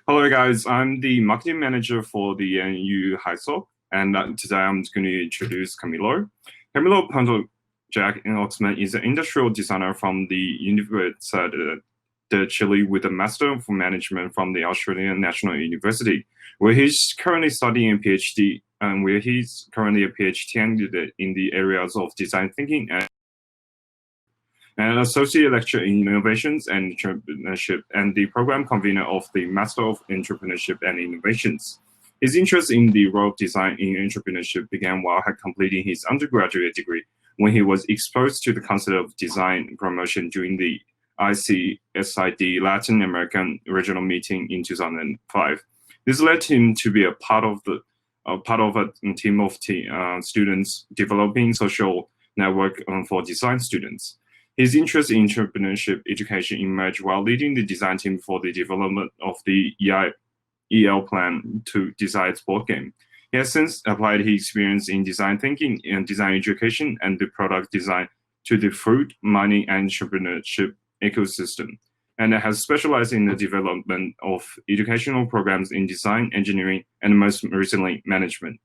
Hello, guys. I'm the marketing manager for the NU HiSoc, and today I'm going to introduce Camilo. Camilo Potocnjak-Oxman is an industrial designer from the Universidad de Chile with a Master of Management from the Australian National University, where he's currently studying a PhD, and where he's currently a PhD candidate in the areas of design thinking and associate lecturer in innovations and entrepreneurship, and the program convener of the Master of Entrepreneurship and Innovations. His interest in the role of design in entrepreneurship began while completing his undergraduate degree, when he was exposed to the concept of design promotion during the ICSID Latin American Regional Meeting in 2005. This led him to be a part of a team of students developing social network for design students. His interest in entrepreneurship education emerged while leading the design team for the development of the EL plan to design its board game. He has since applied his experience in design thinking and design education and the product design to the fruit, mining, and entrepreneurship ecosystem, and has specialized in the development of educational programs in design, engineering, and most recently, management,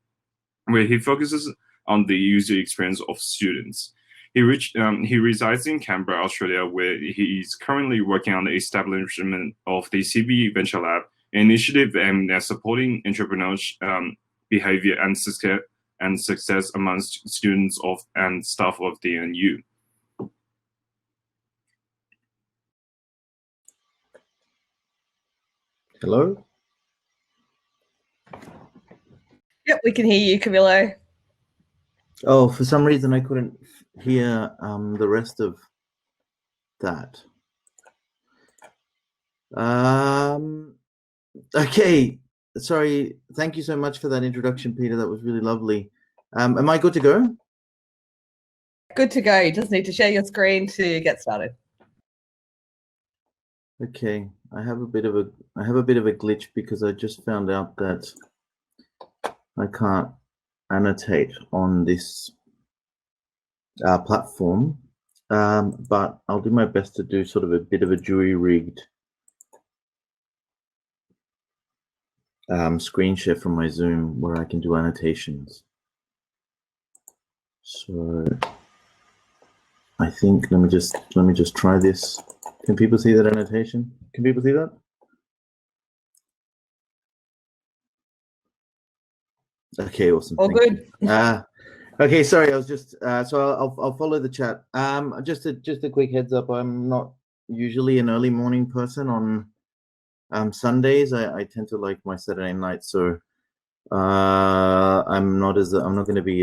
where he focuses on the user experience of students. He resides in Canberra, Australia, where he is currently working on the establishment of the CB Venture Lab, an initiative aimed at supporting entrepreneurial behavior and success amongst students and staff of the NU. Hello? Yep, we can hear you, Camilo. Oh, for some reason I couldn't hear the rest of that. Okay, sorry. Thank you so much for that introduction, Peter. That was really lovely. Am I good to go? Good to go. You just need to share your screen to get started. Okay, I have a bit of a glitch because I just found out that I can't annotate on this platform, but I'll do my best to do sort of a bit of a jury-rigged screen share from my Zoom where I can do annotations. So I think let me just try this. Can people see that annotation? Can people see that? Okay, awesome. All good. Okay, sorry, I was just so I'll follow the chat. Just a quick heads up. I'm not usually an early morning person on Sundays. I tend to like my Saturday night, so I'm not going to be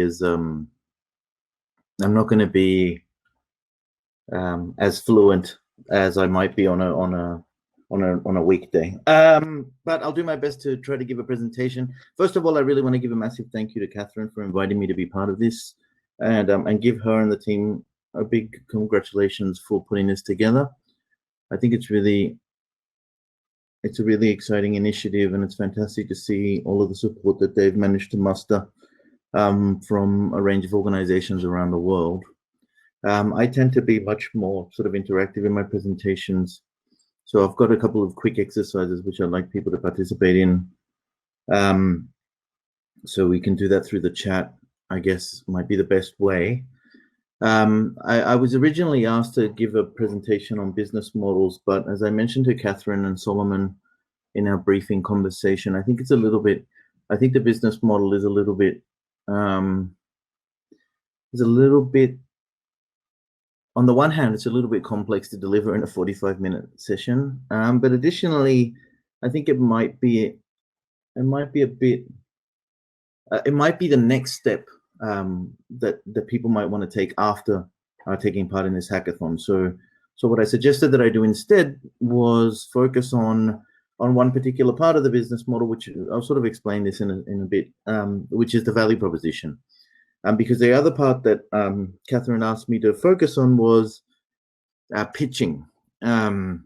as fluent as I might be on a weekday. But I'll do my best to try to give a presentation. First of all, I really want to give a massive thank you to Catherine for inviting me to be part of this, and give her and the team a big congratulations for putting this together. I think it's a really exciting initiative, and it's fantastic to see all of the support that they've managed to muster from a range of organizations around the world. I tend to be much more sort of interactive in my presentations. So I've got a couple of quick exercises which I'd like people to participate in. So we can do that through the chat, I guess might be the best way. I was originally asked to give a presentation on business models, but as I mentioned to Catherine and Solomon in our briefing conversation, I think the business model is a little bit, on the one hand, it's a little bit complex to deliver in a 45-minute session, but additionally, I think it might be the next step that people might want to take after taking part in this hackathon. So what I suggested that I do instead was focus on one particular part of the business model, which I'll sort of explain this in a bit, which is the value proposition. Because the other part that Catherine asked me to focus on was pitching. I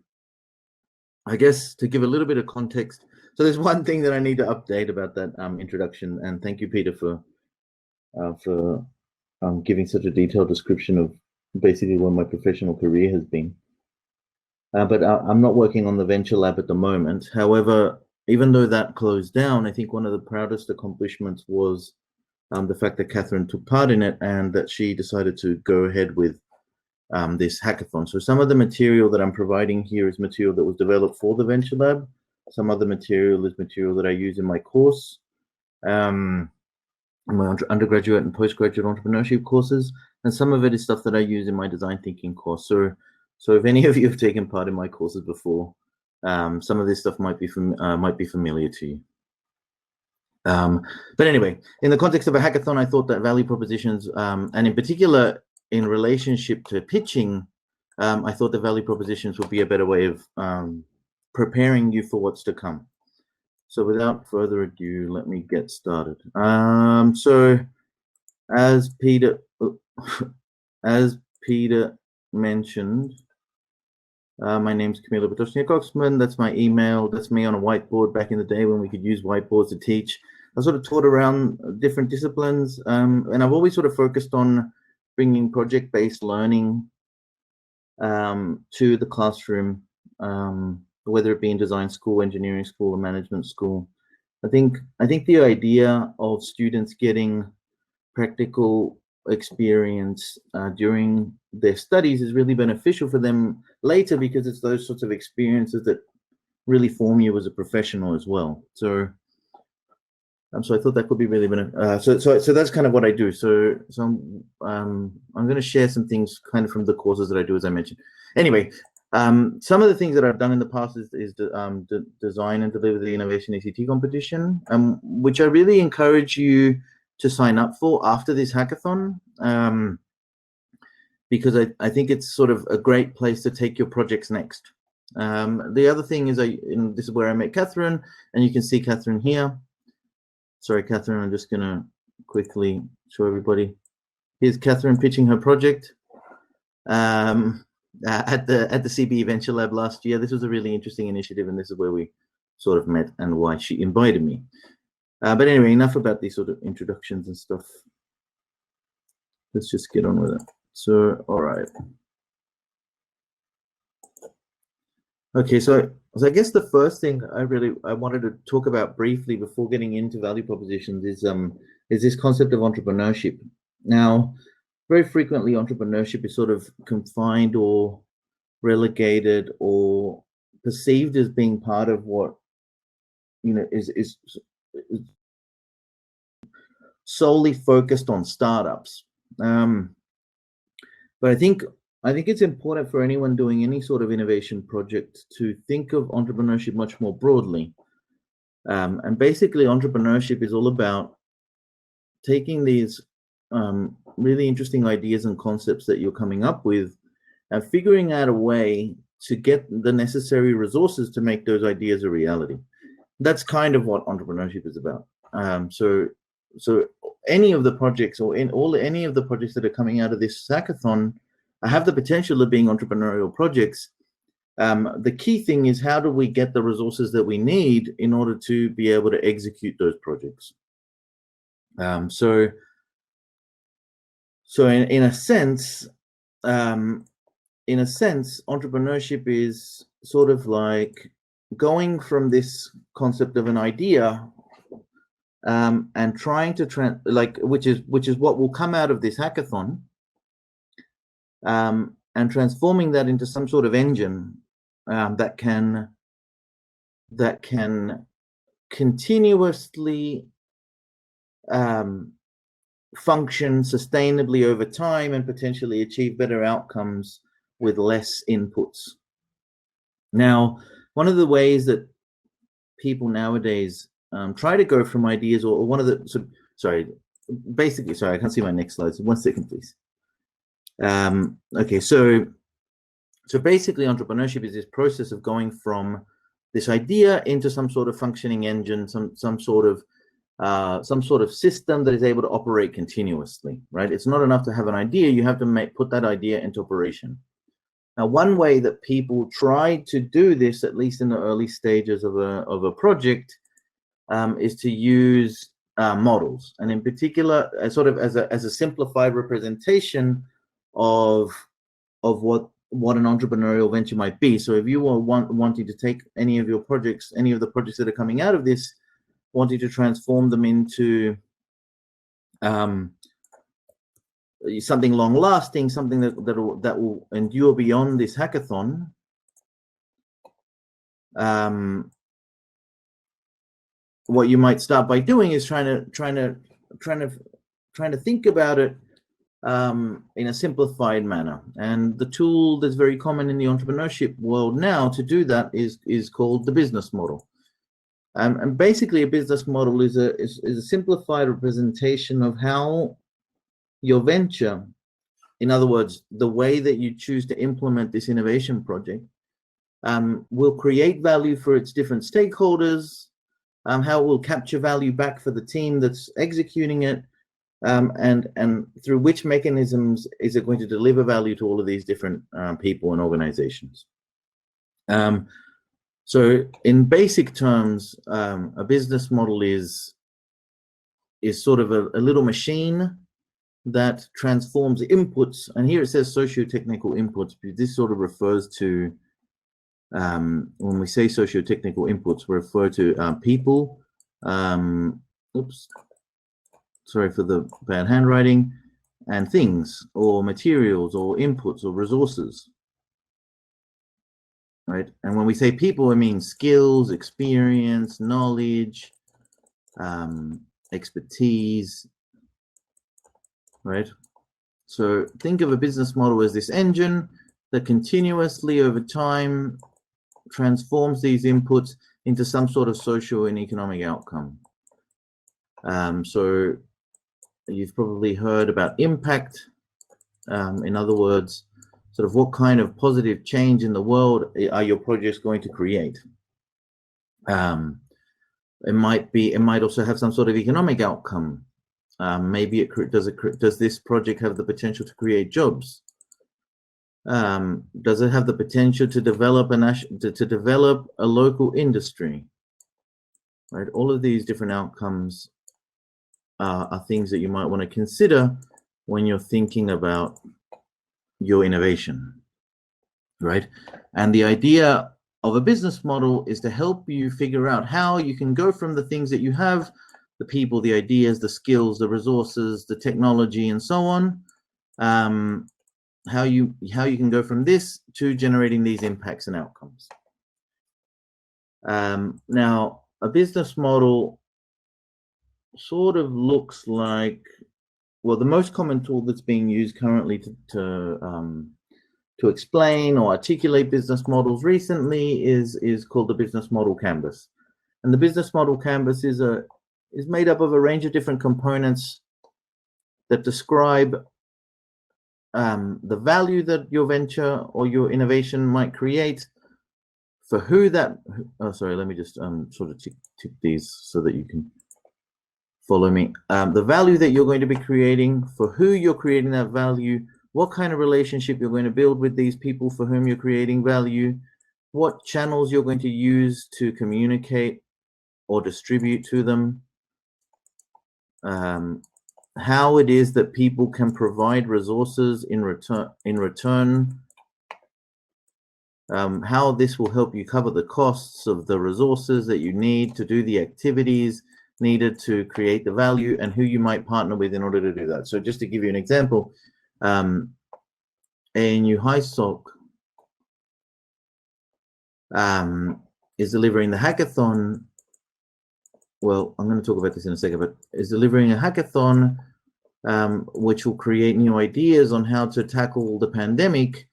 guess to give a little bit of context, so there's one thing that I need to update about that introduction, and thank you, Peter, for giving such a detailed description of basically what my professional career has been. But I'm not working on the Venture Lab at the moment. However, even though that closed down, I think one of the proudest accomplishments was the fact that Catherine took part in it and that she decided to go ahead with this hackathon. So some of the material that I'm providing here is material that was developed for the Venture Lab. Some other material is material that I use in my course, in my undergraduate and postgraduate entrepreneurship courses, and some of it is stuff that I use in my design thinking course. So if any of you have taken part in my courses before, some of this stuff might be familiar to you. But anyway, in the context of a hackathon, I thought that value propositions, and in particular in relationship to pitching, I thought the value propositions would be a better way of preparing you for what's to come. So without further ado, let me get started. So as Peter mentioned, my name's Camilo Potocnjak-Oxman. That's my email. That's me on a whiteboard back in the day when we could use whiteboards to teach. I sort of taught around different disciplines, and I've always sort of focused on bringing project-based learning to the classroom, whether it be in design school, engineering school, or management school. I think the idea of students getting practical experience during their studies is really beneficial for them later, because it's those sorts of experiences that really form you as a professional as well. So I thought that could be really so that's kind of what I do. So I'm going to share some things kind of from the courses that I do, as I mentioned. Anyway, some of the things that I've done in the past is design and deliver the Innovation ACT competition, which I really encourage you to sign up for after this hackathon, because I think it's sort of a great place to take your projects next. The other thing is, this is where I met Catherine, and you can see Catherine here. Sorry, Catherine, I'm just going to quickly show everybody. Here's Catherine pitching her project at the CBE Venture Lab last year. This was a really interesting initiative, and this is where we sort of met and why she invited me. But anyway, enough about these sort of introductions and stuff. Let's just get on with it. So, all right. Okay, so I guess the first thing I wanted to talk about briefly before getting into value propositions is this concept of entrepreneurship. Now, very frequently, entrepreneurship is sort of confined or relegated or perceived as being part of what, you know, is solely focused on startups. But I think it's important for anyone doing any sort of innovation project to think of entrepreneurship much more broadly. And basically, entrepreneurship is all about taking these really interesting ideas and concepts that you're coming up with and figuring out a way to get the necessary resources to make those ideas a reality. That's kind of what entrepreneurship is about. So any of the projects or any of the projects that are coming out of this hackathon have the potential of being entrepreneurial projects. The key thing is, how do we get the resources that we need in order to be able to execute those projects? So in a sense, entrepreneurship is sort of like going from this concept of an idea and trying to which is what will come out of this hackathon, and transforming that into some sort of engine that can continuously function sustainably over time and potentially achieve better outcomes with less inputs. Now, one of the ways that people nowadays try to go from ideas, or one of the sorry, I can't see my next slide. So 1 second, please. Okay, so basically, entrepreneurship is this process of going from this idea into some sort of functioning engine, some sort of system that is able to operate continuously, right? It's not enough to have an idea; you have to put that idea into operation. Now, one way that people try to do this, at least in the early stages of a project, is to use models, and in particular, sort of as a simplified representation of what what an entrepreneurial venture might be. So if you are wanting to take any of your projects, any of the projects that are coming out of this, wanting to transform them into something long-lasting, something that will endure beyond this hackathon, what you might start by doing is trying to think about it in a simplified manner. And the tool that's very common in the entrepreneurship world now to do that is called the business model. And basically, a business model is a simplified representation of how your venture, in other words, the way that you choose to implement this innovation project, will create value for its different stakeholders, how it will capture value back for the team that's executing it, and through which mechanisms is it going to deliver value to all of these different people and organizations. So in basic terms, a business model is sort of a little machine that transforms inputs, and here it says socio-technical inputs, because this sort of refers to, when we say socio-technical inputs, we refer to people, oops, sorry for the bad handwriting, and things, or materials, or inputs, or resources, right? And when we say people, it means skills, experience, knowledge, expertise, right? So think of a business model as this engine that continuously over time transforms these inputs into some sort of social and economic outcome. So you've probably heard about impact. In other words, sort of what kind of positive change in the world are your projects going to create? It might also have some sort of economic outcome. Maybe does this project have the potential to create jobs? Does it have the potential to develop a local industry? Right, all of these different outcomes are things that you might want to consider when you're thinking about your innovation, right? And the idea of a business model is to help you figure out how you can go from the things that you have, the people, the ideas, the skills, the resources, the technology, and so on, how you can go from this to generating these impacts and outcomes. Now, a business model sort of looks like, well, the most common tool that's being used currently to explain or articulate business models recently is called the business model canvas. And the business model canvas is made up of a range of different components that describe the value that your venture or your innovation might create, for who that, oh, sorry, let me just sort of tick these so that you can follow me. The value that you're going to be creating, for who you're creating that value, what kind of relationship you're going to build with these people for whom you're creating value, what channels you're going to use to communicate or distribute to them, how it is that people can provide resources in return, how this will help you cover the costs of the resources that you need to do the activities needed to create the value, and who you might partner with in order to do that. So just to give you an example, ANU HighSoc is delivering the hackathon. Well, I'm going to talk about this in a second, but is delivering a hackathon which will create new ideas on how to tackle the pandemic.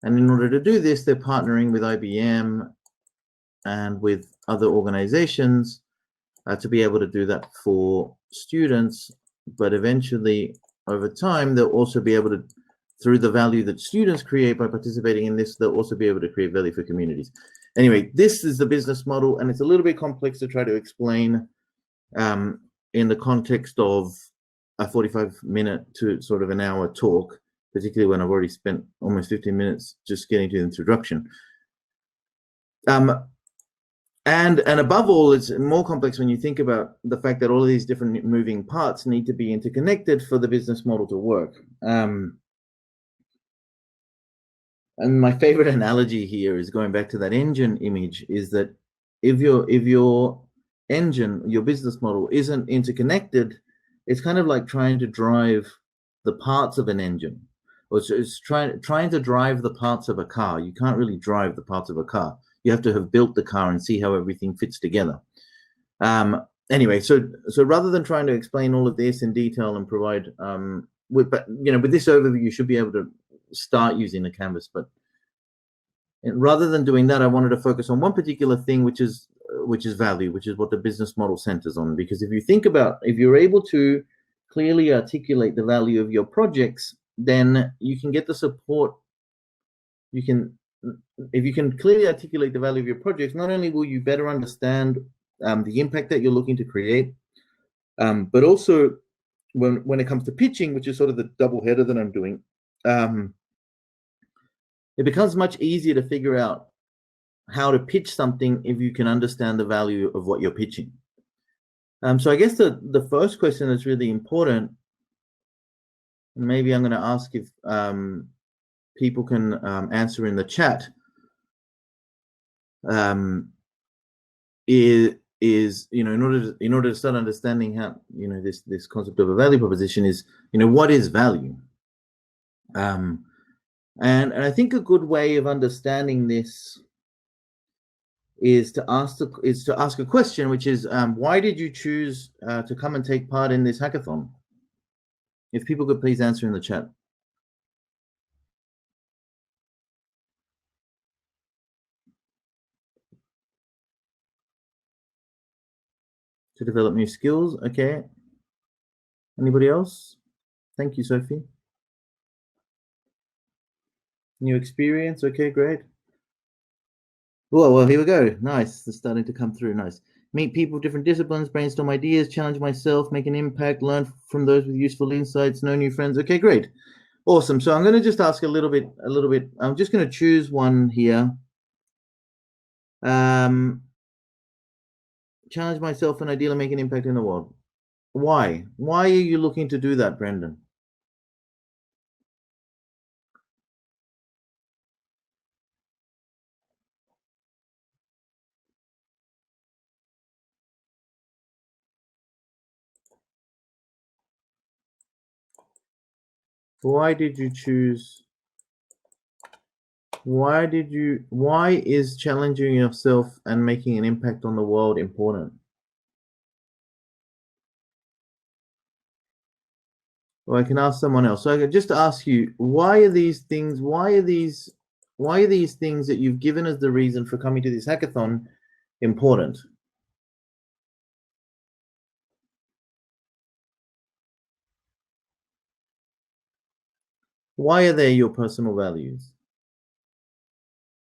And in order to do this, they're partnering with IBM and with other organizations to be able to do that for students. But eventually, over time, they'll also be able to, through the value that students create by participating in this, they'll also be able to create value for communities. Anyway, this is the business model, and it's a little bit complex to try to explain in the context of a 45-minute to sort of an hour talk, particularly when I've already spent almost 15 minutes just getting to the introduction. And above all, it's more complex when you think about the fact that all of these different moving parts need to be interconnected for the business model to work. And my favorite analogy here is going back to that engine image, is that if your engine, your business model isn't interconnected, it's kind of like trying to drive the parts of an engine, or it's trying to drive the parts of a car. You can't really drive the parts of a car. You have to have built the car and see how everything fits together. Anyway, so rather than trying to explain all of this in detail and provide with this overview, you should be able to start using the canvas. But rather than doing that, I wanted to focus on one particular thing, which is value, which is what the business model centers on. Because if you think about, if you're able to clearly articulate the value of your projects, then you can get the support. If you can clearly articulate the value of your projects, not only will you better understand the impact that you're looking to create, but also when it comes to pitching, which is sort of the double header that I'm doing, it becomes much easier to figure out how to pitch something if you can understand the value of what you're pitching. So I guess the first question that's really important, maybe I'm going to ask if people can answer in the chat, is in order to start understanding how this concept of a value proposition is, what is value? And I think a good way of understanding this is to ask a question, which is, why did you choose to come and take part in this hackathon? If people could please answer in the chat. To develop new skills. Okay. Anybody else? Thank you, Sophie. New experience. Okay, great. Well, here we go. Nice. It's starting to come through. Nice. Meet people with different disciplines, brainstorm ideas, challenge myself, make an impact, learn from those with useful insights, know new friends. Okay, great. Awesome. So I'm going to just ask a little bit. I'm just going to choose one here. Challenge myself and ideally make an impact in the world. Why? Why are you looking to do that, Brendan? Why did you choose? Why is challenging yourself and making an impact on the world important? Or I can ask someone else. So I can just ask you, why are these things that you've given as the reason for coming to this hackathon important? Why are they your personal values?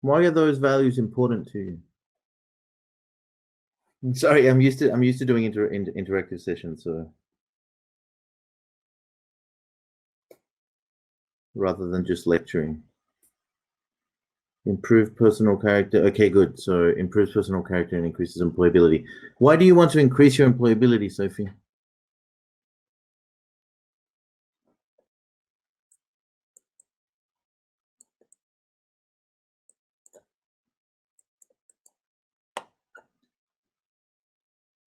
Why are those values important to you? I'm sorry, I'm used to doing interactive sessions, so rather than just lecturing. Improve personal character. Okay, good. So improves personal character and increases employability. Why do you want to increase your employability, Sophie?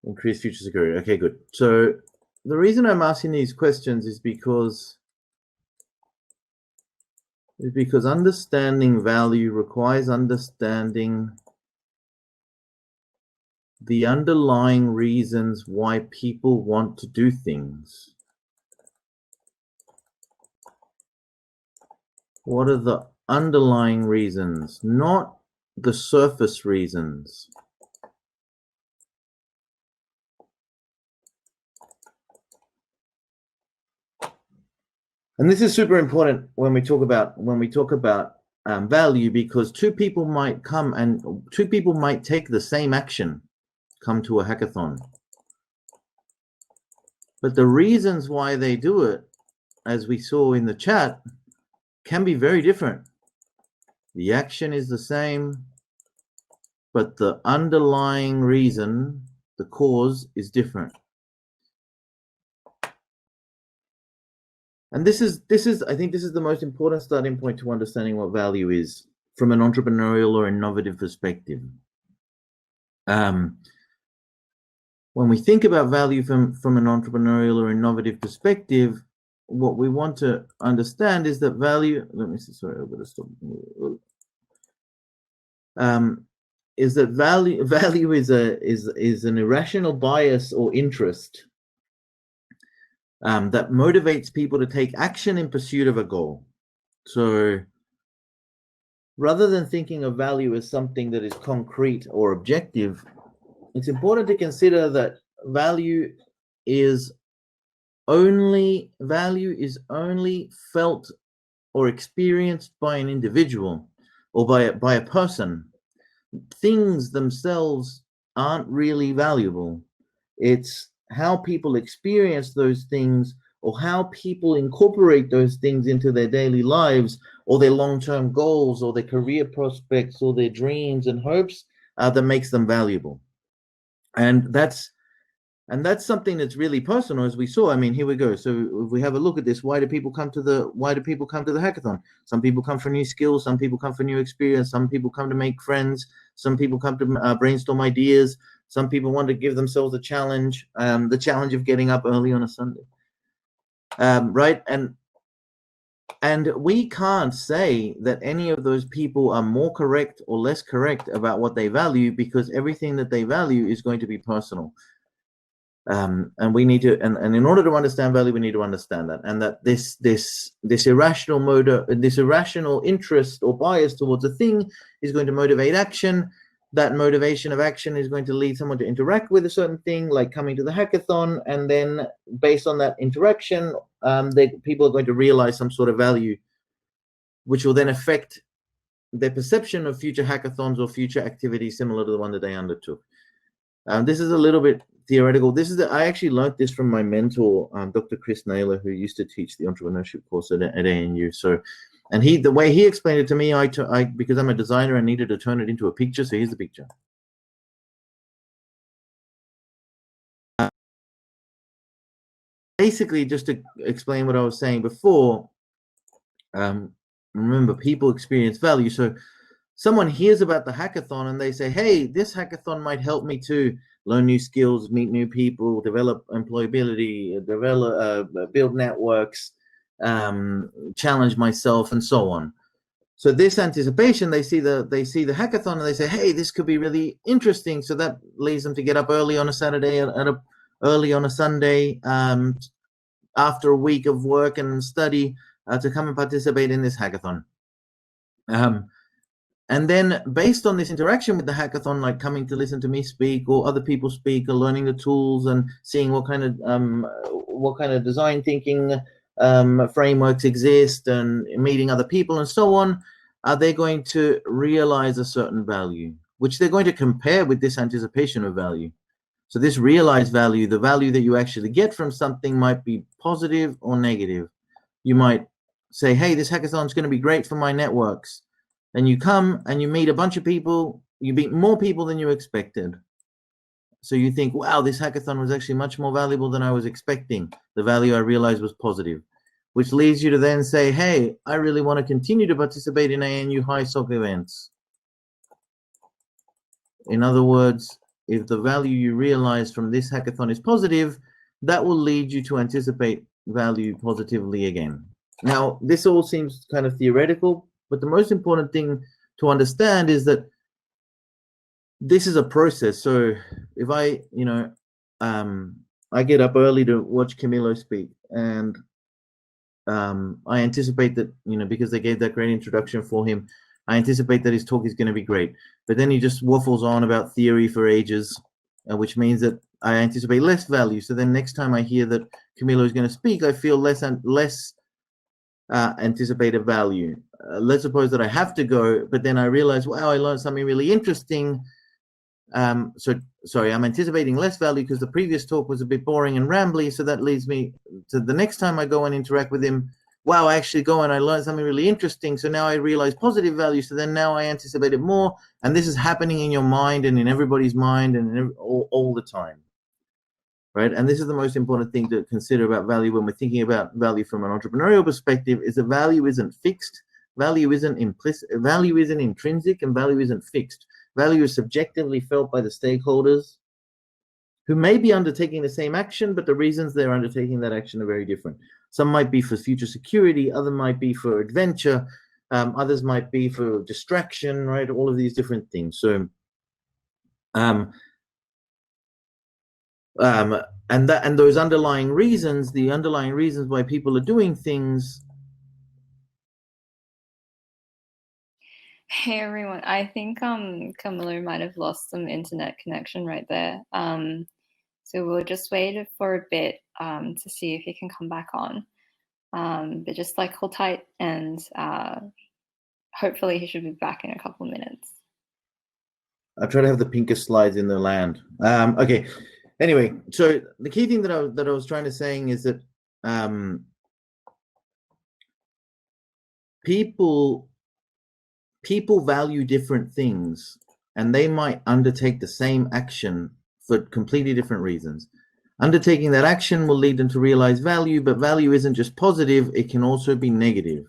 Increase future security. Okay, good. So the reason I'm asking these questions is because understanding value requires understanding the underlying reasons why people want to do things. What are the underlying reasons, not the surface reasons? And this is super important when we talk about value, because two people might take the same action, come to a hackathon, but the reasons why they do it, as we saw in the chat, can be very different. The action is the same, but the underlying reason, the cause, is different. And this is I think this is the most important starting point to understanding what value is from an entrepreneurial or innovative perspective. When we think about value from an entrepreneurial or innovative perspective, what we want to understand is that value, let me see, sorry, I've got to stop. Is that value is an irrational bias or interest that motivates people to take action in pursuit of a goal. So rather than thinking of value as something that is concrete or objective, it's important to consider that value is only felt or experienced by an individual or by a person. Things themselves aren't really valuable. It's how people experience those things or how people incorporate those things into their daily lives or their long-term goals or their career prospects or their dreams and hopes that makes them valuable. And that's something that's really personal, as we saw. I mean, here we go. So if we have a look at this, why do people come to the hackathon? Some people come for new skills, some people come for new experience, some people come to make friends, some people come to brainstorm ideas, some people want to give themselves a challenge, the challenge of getting up early on a Sunday, right? And we can't say that any of those people are more correct or less correct about what they value, because everything that they value is going to be personal. And we need to, and in order to understand value, we need to understand that, and that this irrational this irrational interest or bias towards a thing is going to motivate action. That motivation of action is going to lead someone to interact with a certain thing, like coming to the hackathon, and then based on that interaction, people are going to realize some sort of value, which will then affect their perception of future hackathons or future activities similar to the one that they undertook. This is a little bit theoretical. I actually learned this from my mentor, Dr. Chris Naylor, who used to teach the entrepreneurship course at ANU. So, and the way he explained it to me, because I'm a designer, I needed to turn it into a picture. So here's the picture. Basically, just to explain what I was saying before, remember, people experience value. So someone hears about the hackathon and they say, hey, this hackathon might help me to learn new skills, meet new people, develop employability, build networks, challenge myself, and so on. So this anticipation, they see the hackathon and they say, hey, this could be really interesting. So that leads them to get up early on a Saturday early on a Sunday, after a week of work and study, to come and participate in this hackathon. And then based on this interaction with the hackathon, like coming to listen to me speak or other people speak, or learning the tools and seeing what kind of design thinking frameworks exist and meeting other people and so on, they're going to realize a certain value, which they're going to compare with this anticipation of value. So this realized value, the value that you actually get from something, might be positive or negative. You might say, hey, this hackathon is going to be great for my networks. And you come and you meet a bunch of people, you meet more people than you expected. So you think, wow, this hackathon was actually much more valuable than I was expecting. The value I realized was positive, which leads you to then say, hey, I really want to continue to participate in ANU high SOC events. In other words, if the value you realize from this hackathon is positive, that will lead you to anticipate value positively again. Now, this all seems kind of theoretical, but the most important thing to understand is that this is a process. So if I get up early to watch Camilo speak, and I anticipate that, because they gave that great introduction for him, I anticipate that his talk is going to be great. But then he just waffles on about theory for ages, which means that I anticipate less value. So then next time I hear that Camilo is going to speak, I feel less anticipated value. Let's suppose that I have to go, but then I realize, wow, I learned something really interesting. So sorry, I'm anticipating less value because the previous talk was a bit boring and rambly. So that leads me to the next time I go and interact with him. Wow, I actually go and I learned something really interesting. So now I realize positive value. So then now I anticipate it more. And this is happening in your mind and in everybody's mind and all the time. right? And this is the most important thing to consider about value when we're thinking about value from an entrepreneurial perspective, is that value isn't fixed, value isn't implicit, value isn't intrinsic, and value isn't fixed. Value is subjectively felt by the stakeholders who may be undertaking the same action, but the reasons they're undertaking that action are very different. Some might be for future security, others might be for adventure, others might be for distraction, right? All of these different things. So, and those underlying reasons, the underlying reasons why people are doing things. Hey everyone, I think Camilo might have lost some internet connection right there. So we'll just wait for a bit to see if he can come back on. But just like hold tight, and hopefully he should be back in a couple of minutes. I try to have the pinkest slides in the land. Okay. Anyway, so the key thing that I was trying to saying is that people value different things, and they might undertake the same action for completely different reasons. Undertaking that action will lead them to realize value, but value isn't just positive, it can also be negative.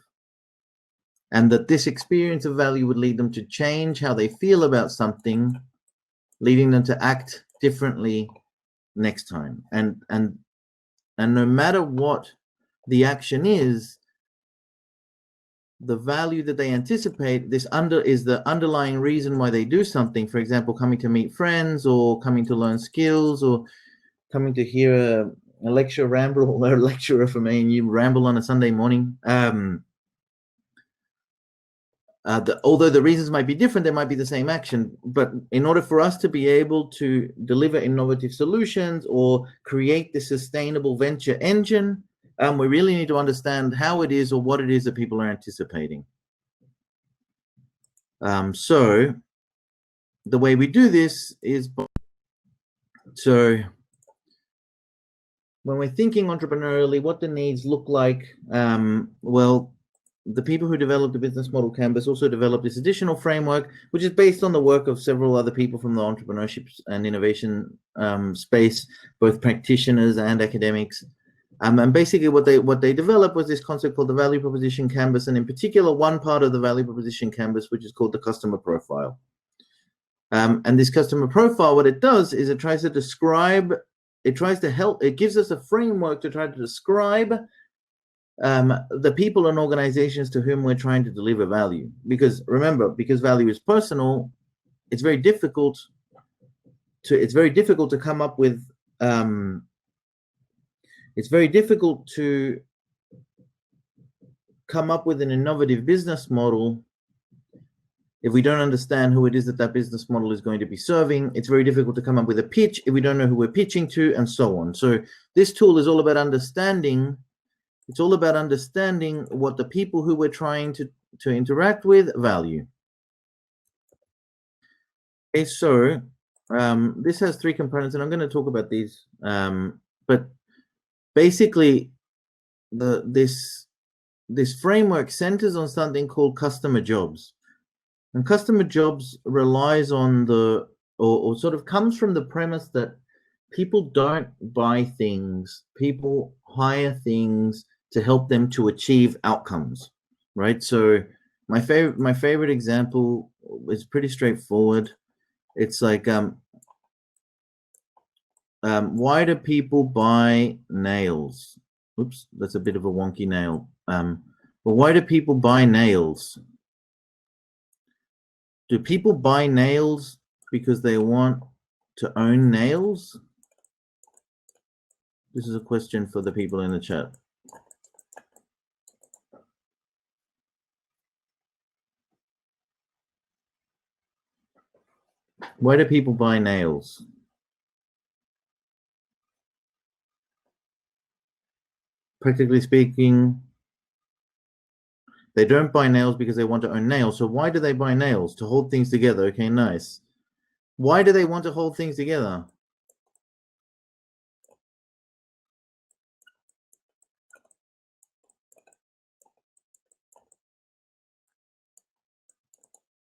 And that this experience of value would lead them to change how they feel about something, leading them to act differently next time. And no matter what the action is, the value that they anticipate, is the underlying reason why they do something. For example, coming to meet friends, or coming to learn skills, or coming to hear a lecture ramble, or a lecturer from ANU ramble on a Sunday morning. Although the reasons might be different, there might be the same action. But in order for us to be able to deliver innovative solutions or create the sustainable venture engine, we really need to understand how it is, or what it is that people are anticipating. So the way we do this is, so when we're thinking entrepreneurially, what the needs look like, well, the people who developed the business model canvas also developed this additional framework, which is based on the work of several other people from the entrepreneurship and innovation space, both practitioners and academics. And basically what they developed was this concept called the value proposition canvas, and in particular, one part of the value proposition canvas, which is called the customer profile. And this customer profile, what it does is it tries to describe, it gives us a framework to try to describe the people and organizations to whom we're trying to deliver value. Because remember, because value is personal, it's very difficult to come up with an innovative business model if we don't understand who it is that business model is going to be serving. It's very difficult to come up with a pitch if we don't know who we're pitching to, and so on. So this tool is all about understanding. It's all about understanding what the people who we're trying to interact with value. Okay, so this has three components, and I'm going to talk about these. But basically, this framework centers on something called customer jobs. And customer jobs relies on or sort of comes from the premise that people don't buy things, people hire things to help them to achieve outcomes, right? So my favorite example is pretty straightforward. It's like, why do people buy nails? Oops, that's a bit of a wonky nail. But why do people buy nails? Do people buy nails because they want to own nails? This is a question for the people in the chat. Why do people buy nails? Practically speaking, they don't buy nails because they want to own nails. So why do they buy nails? To hold things together. Okay, nice. Why do they want to hold things together?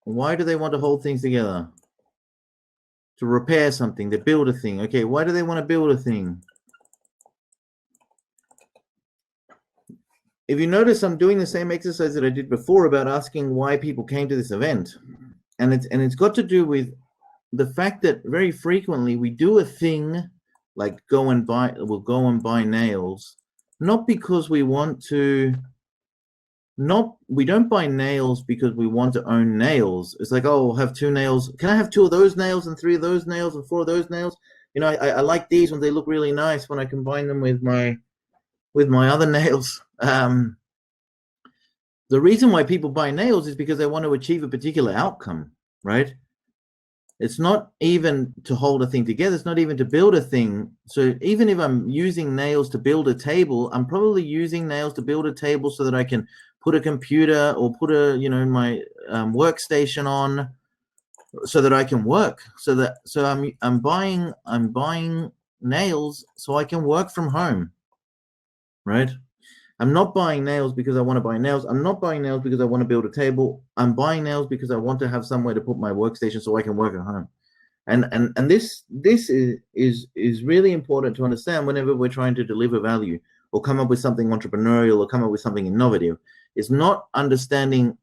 Why do they want to hold things together? To repair something, to build a thing. Okay, why do they want to build a thing? if you notice, I'm doing the same exercise that I did before about asking why people came to this event. And it's got to do with the fact that very frequently we do a thing like we'll go and buy nails, not because we want to, we don't buy nails because we want to own nails. It's like, oh, I'll have 2 nails. Can I have 2 of those nails and 3 of those nails and 4 of those nails? You know, I like these when they look really nice when I combine them with my other nails. The reason why people buy nails is because they want to achieve a particular outcome, right? It's not even to hold a thing together. It's not even to build a thing. So even if I'm using nails to build a table, I'm probably using nails to build a table so that I can put a computer or put my workstation on, so that I can work. So I'm buying nails so I can work from home, right? I'm not buying nails because I want to buy nails. I'm not buying nails because I want to build a table. I'm buying nails because I want to have somewhere to put my workstation so I can work at home. And this is really important to understand whenever we're trying to deliver value or come up with something entrepreneurial or come up with something innovative. It's not understanding,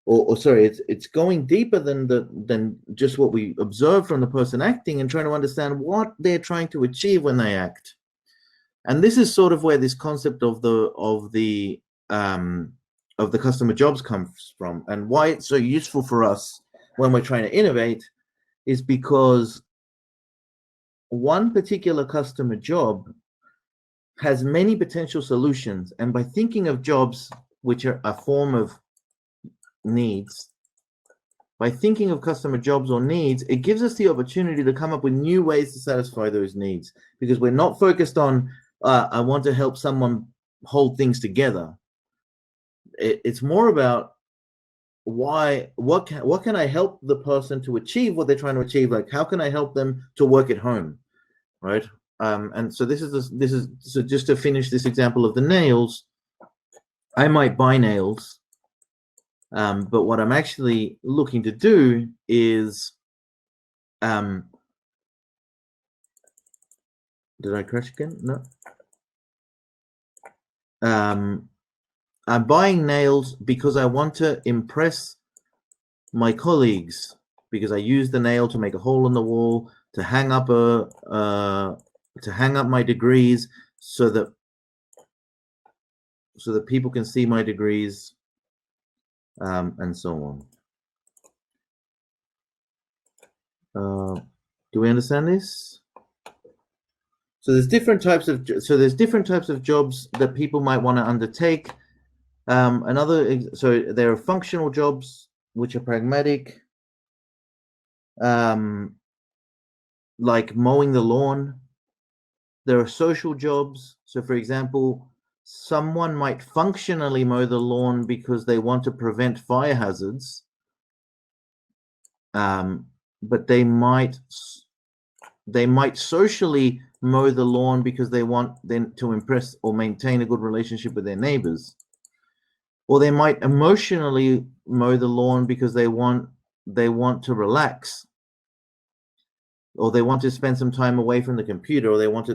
it's going deeper than just what we observe from the person acting and trying to understand what they're trying to achieve when they act. And this is sort of where this concept of the customer jobs comes from, and why it's so useful for us when we're trying to innovate is because one particular customer job has many potential solutions. And by thinking of jobs, which are a form of needs, by thinking of customer jobs or needs, it gives us the opportunity to come up with new ways to satisfy those needs, because we're not focused on I want to help someone hold things together. It's more about what can I help the person to achieve what they're trying to achieve? Like, how can I help them to work at home, right? And so this is so just to finish this example of the nails, I might buy nails. But what I'm actually looking to do is, did I crash again? No. I'm buying nails because I want to impress my colleagues, because I use the nail to make a hole in the wall, to hang up my degrees, so that people can see my degrees. And so on. Do we understand this? So there's different types of jobs that people might want to undertake. So there are functional jobs which are pragmatic, like mowing the lawn. There are social jobs. So, for example, someone might functionally mow the lawn because they want to prevent fire hazards, but they might socially mow the lawn because they want then to impress or maintain a good relationship with their neighbors. Or they might emotionally mow the lawn because they want to relax, or they want to spend some time away from the computer, or they want to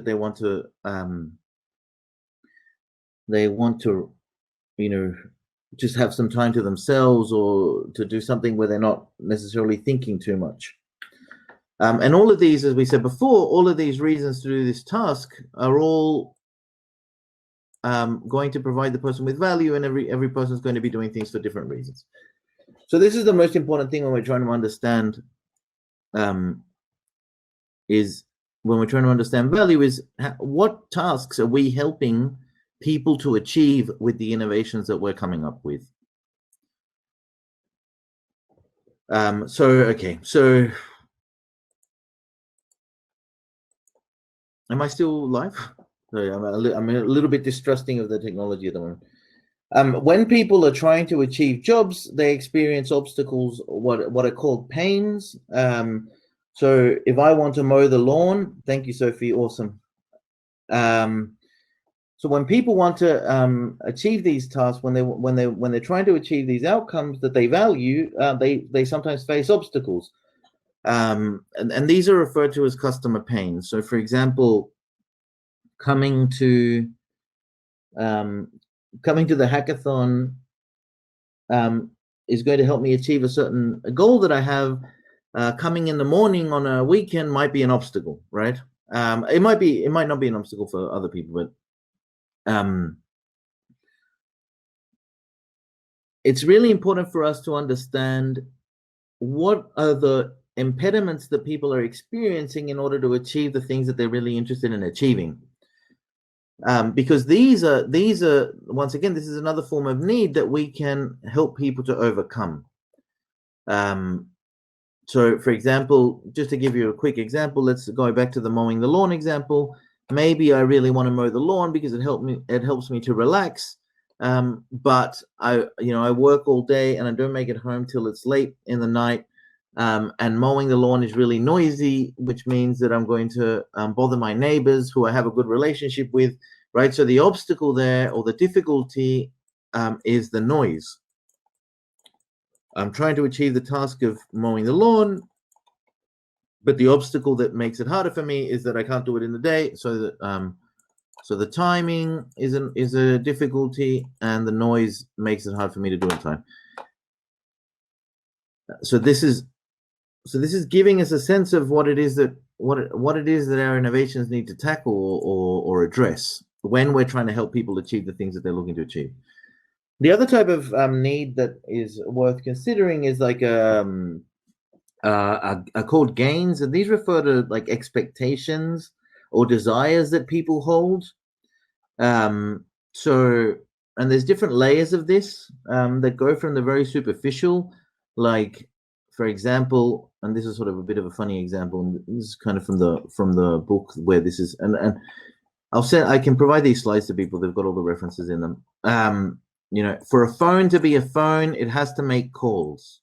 just have some time to themselves, or to do something where they're not necessarily thinking too much. And all of these, as we said before, all of these reasons to do this task are all going to provide the person with value, and every person is going to be doing things for different reasons. So this is the most important thing when we're trying to understand value is what tasks are we helping people to achieve with the innovations that we're coming up with. So am I still live? Sorry, I'm a little bit distrusting of the technology at the moment. When people are trying to achieve jobs, they experience obstacles, what are called pains. So if I want to mow the lawn, thank you, Sophie, awesome. So when people want to achieve these tasks, when they're trying to achieve these outcomes that they value, they sometimes face obstacles, and these are referred to as customer pains. So, for example, coming to the hackathon is going to help me achieve a goal that I have. Coming in the morning on a weekend might be an obstacle, right? It might not be an obstacle for other people, but it's really important for us to understand what are the impediments that people are experiencing in order to achieve the things that they're really interested in achieving. Because these are once again, this is another form of need that we can help people to overcome. So for example, just to give you a quick example, let's go back to the mowing the lawn example. Maybe I really want to mow the lawn because it helps me to relax. But I work all day and I don't make it home till it's late in the night. And mowing the lawn is really noisy, which means that I'm going to bother my neighbors who I have a good relationship with, right? So the obstacle there, or the difficulty, is the noise. I'm trying to achieve the task of mowing the lawn, but the obstacle that makes it harder for me is that I can't do it in the day. So that so the timing is a difficulty, and the noise makes it hard for me to do it in time. So this is giving us a sense of what it is that our innovations need to tackle or address when we're trying to help people achieve the things that they're looking to achieve. The other type of need that is worth considering is like are called gains, and these refer to like expectations or desires that people hold. And there's different layers of this that go from the very superficial, like, for example, and this is sort of a bit of a funny example, and this is kind of from the book where this is, and I can provide these slides to people. They've got all the references in them. For a phone to be a phone, it has to make calls,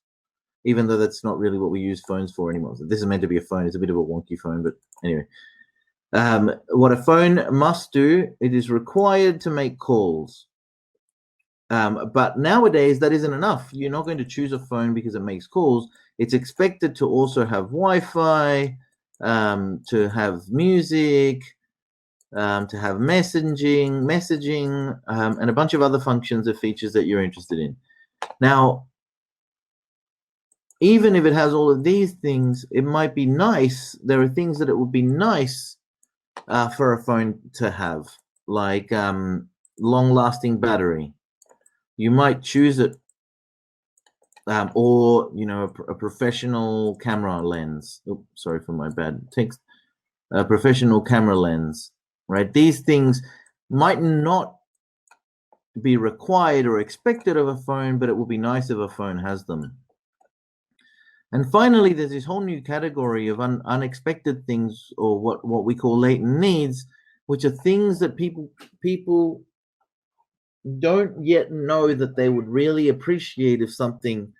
even though that's not really what we use phones for anymore. So this is meant to be a phone. It's a bit of a wonky phone, but anyway. What a phone must do, it is required to make calls. But nowadays, that isn't enough. You're not going to choose a phone because it makes calls. It's expected to also have Wi-Fi, to have music, to have messaging, and a bunch of other functions or features that you're interested in. Now, even if it has all of these things, it might be nice. There are things that it would be nice for a phone to have, like long-lasting battery. You might choose it, or a professional camera lens. Oops, sorry for my bad text. A professional camera lens, right? These things might not be required or expected of a phone, but it would be nice if a phone has them. And finally, there's this whole new category of unexpected things, or what we call latent needs, which are things that people don't yet know that they would really appreciate if something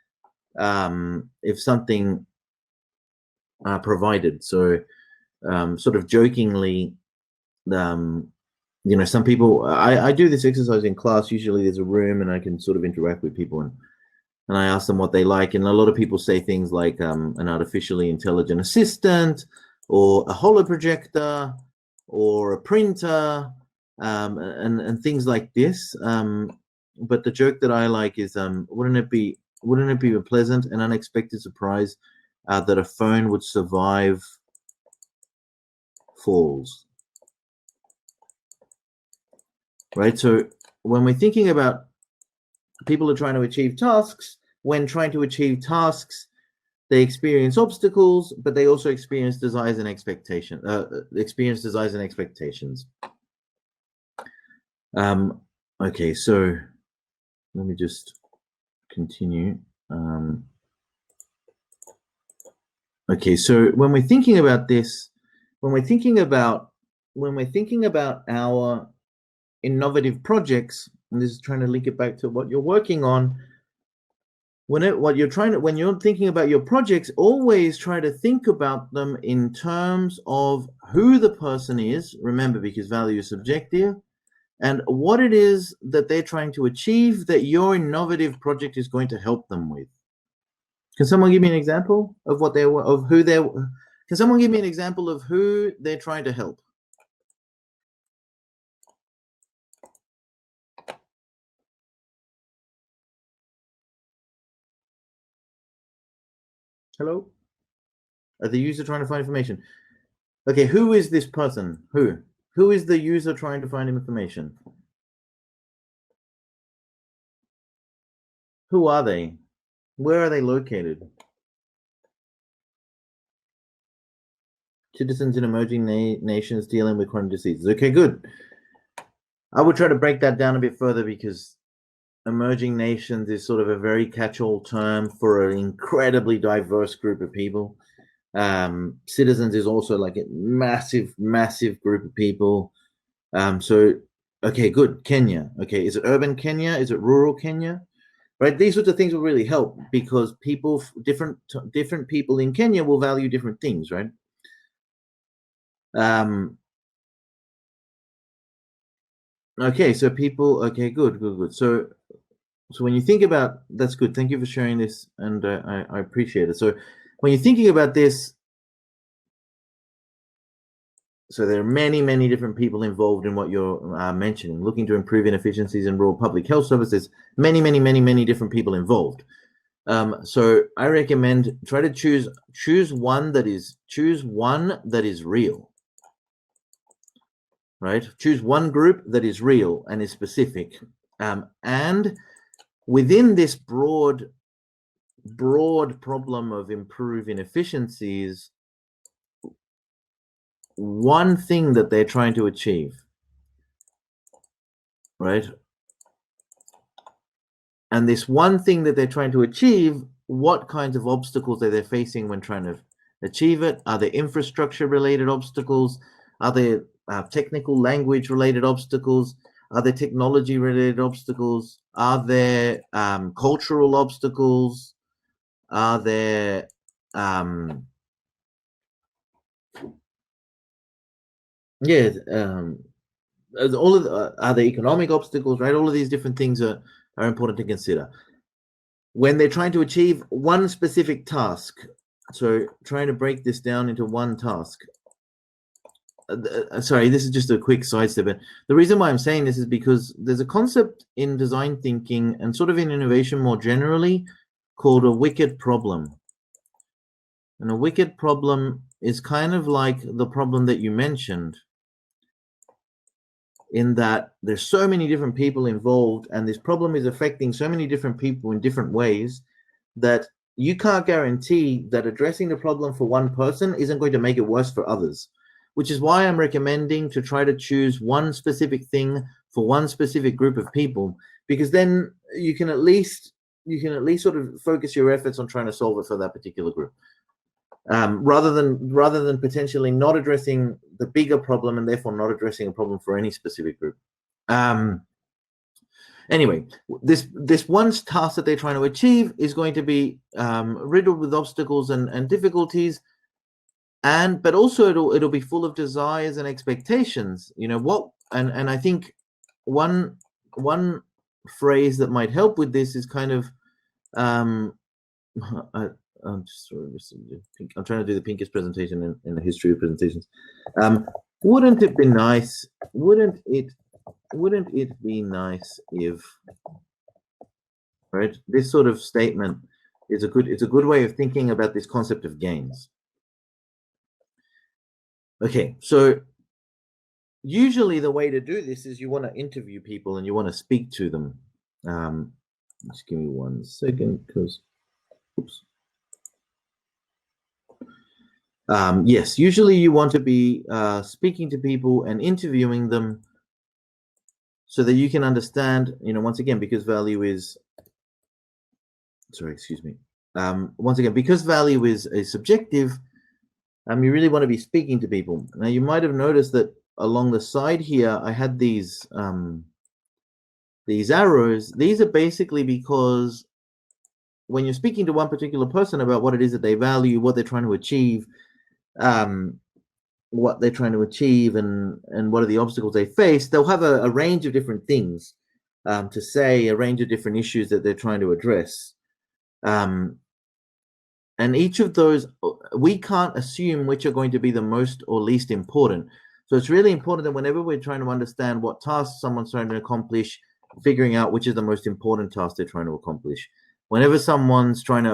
provided. So sort of jokingly, some people, I do this exercise in class. Usually there's a room and I can sort of interact with people, and I ask them what they like, and a lot of people say things like an artificially intelligent assistant, or a holoprojector, or a printer, and things like this. But the joke that I like is, wouldn't it be a pleasant and unexpected surprise that a phone would survive falls? Right. So when we're thinking about people are trying to achieve tasks, when trying to achieve tasks, they experience obstacles, but they also experience desires and expectations. Okay, so let me just continue. Okay, so when we're thinking about this, when we're thinking about our innovative projects, and this is trying to link it back to what you're working on. When you're thinking about your projects, always try to think about them in terms of who the person is. Remember, because value is subjective, and what it is that they're trying to achieve that your innovative project is going to help them with. Can someone give me an example of Can someone give me an example of who they're trying to help? Hello? The user trying to find information. Okay, who is this person? Who is the user trying to find information? Who are they? Where are they located? Citizens in emerging nations dealing with chronic diseases. Okay, good. I would try to break that down a bit further because emerging nations is sort of a very catch-all term for an incredibly diverse group of people. Citizens is also like a massive group of people. So, okay, good. Kenya. Okay, is it urban Kenya? Is it rural Kenya? Right, these sorts of things will really help because people, different people in Kenya will value different things, right? Okay, so people. Okay, good. So when you think about, that's good. Thank you for sharing this, and I appreciate it. So when you're thinking about this, so there are many different people involved in what you're mentioning, looking to improve inefficiencies in rural public health services. Many different people involved. So I recommend try to choose one that is real. Right? Choose one group that is real and is specific. And within this broad problem of improving efficiencies, one thing that they're trying to achieve, right? And this one thing that they're trying to achieve, what kinds of obstacles are they facing when trying to achieve it? Are there infrastructure related obstacles? Are there technical language related obstacles? Are there technology related obstacles? Are there cultural obstacles? Are there all of are there economic obstacles, right? All of these different things are important to consider when they're trying to achieve one specific task. So trying to break this down into one task. Sorry, this is just a quick sidestep. But the reason why I'm saying this is because there's a concept in design thinking and sort of in innovation more generally called a wicked problem. And a wicked problem is kind of like the problem that you mentioned, in that there's so many different people involved and this problem is affecting so many different people in different ways that you can't guarantee that addressing the problem for one person isn't going to make it worse for others, which is why I'm recommending to try to choose one specific thing for one specific group of people, because then you can at least sort of focus your efforts on trying to solve it for that particular group. Rather than potentially not addressing the bigger problem and therefore not addressing a problem for any specific group. Anyway, this one task that they're trying to achieve is going to be riddled with obstacles and difficulties, but also it'll be full of desires and expectations. You know what? And I think one phrase that might help with this is kind of I'm trying to do the pinkest presentation in the history of presentations. Wouldn't it be nice? Wouldn't it be nice if, right? This sort of statement is a good way of thinking about this concept of gains. Okay, so usually the way to do this is you want to interview people and you want to speak to them. Just give me 1 second, because oops. Yes, usually you want to be speaking to people and interviewing them so that you can understand, once again, because value is, once again, because value is subjective, you really want to be speaking to people. Now, you might have noticed that along the side here, I had these arrows. These are basically because when you're speaking to one particular person about what it is that they value, what they're trying to achieve, and what are the obstacles they face, they'll have a range of different things to say, a range of different issues that they're trying to address. And each of those, we can't assume which are going to be the most or least important. So it's really important that whenever we're trying to understand what task someone's trying to accomplish, figuring out which is the most important task they're trying to accomplish. Whenever someone's trying to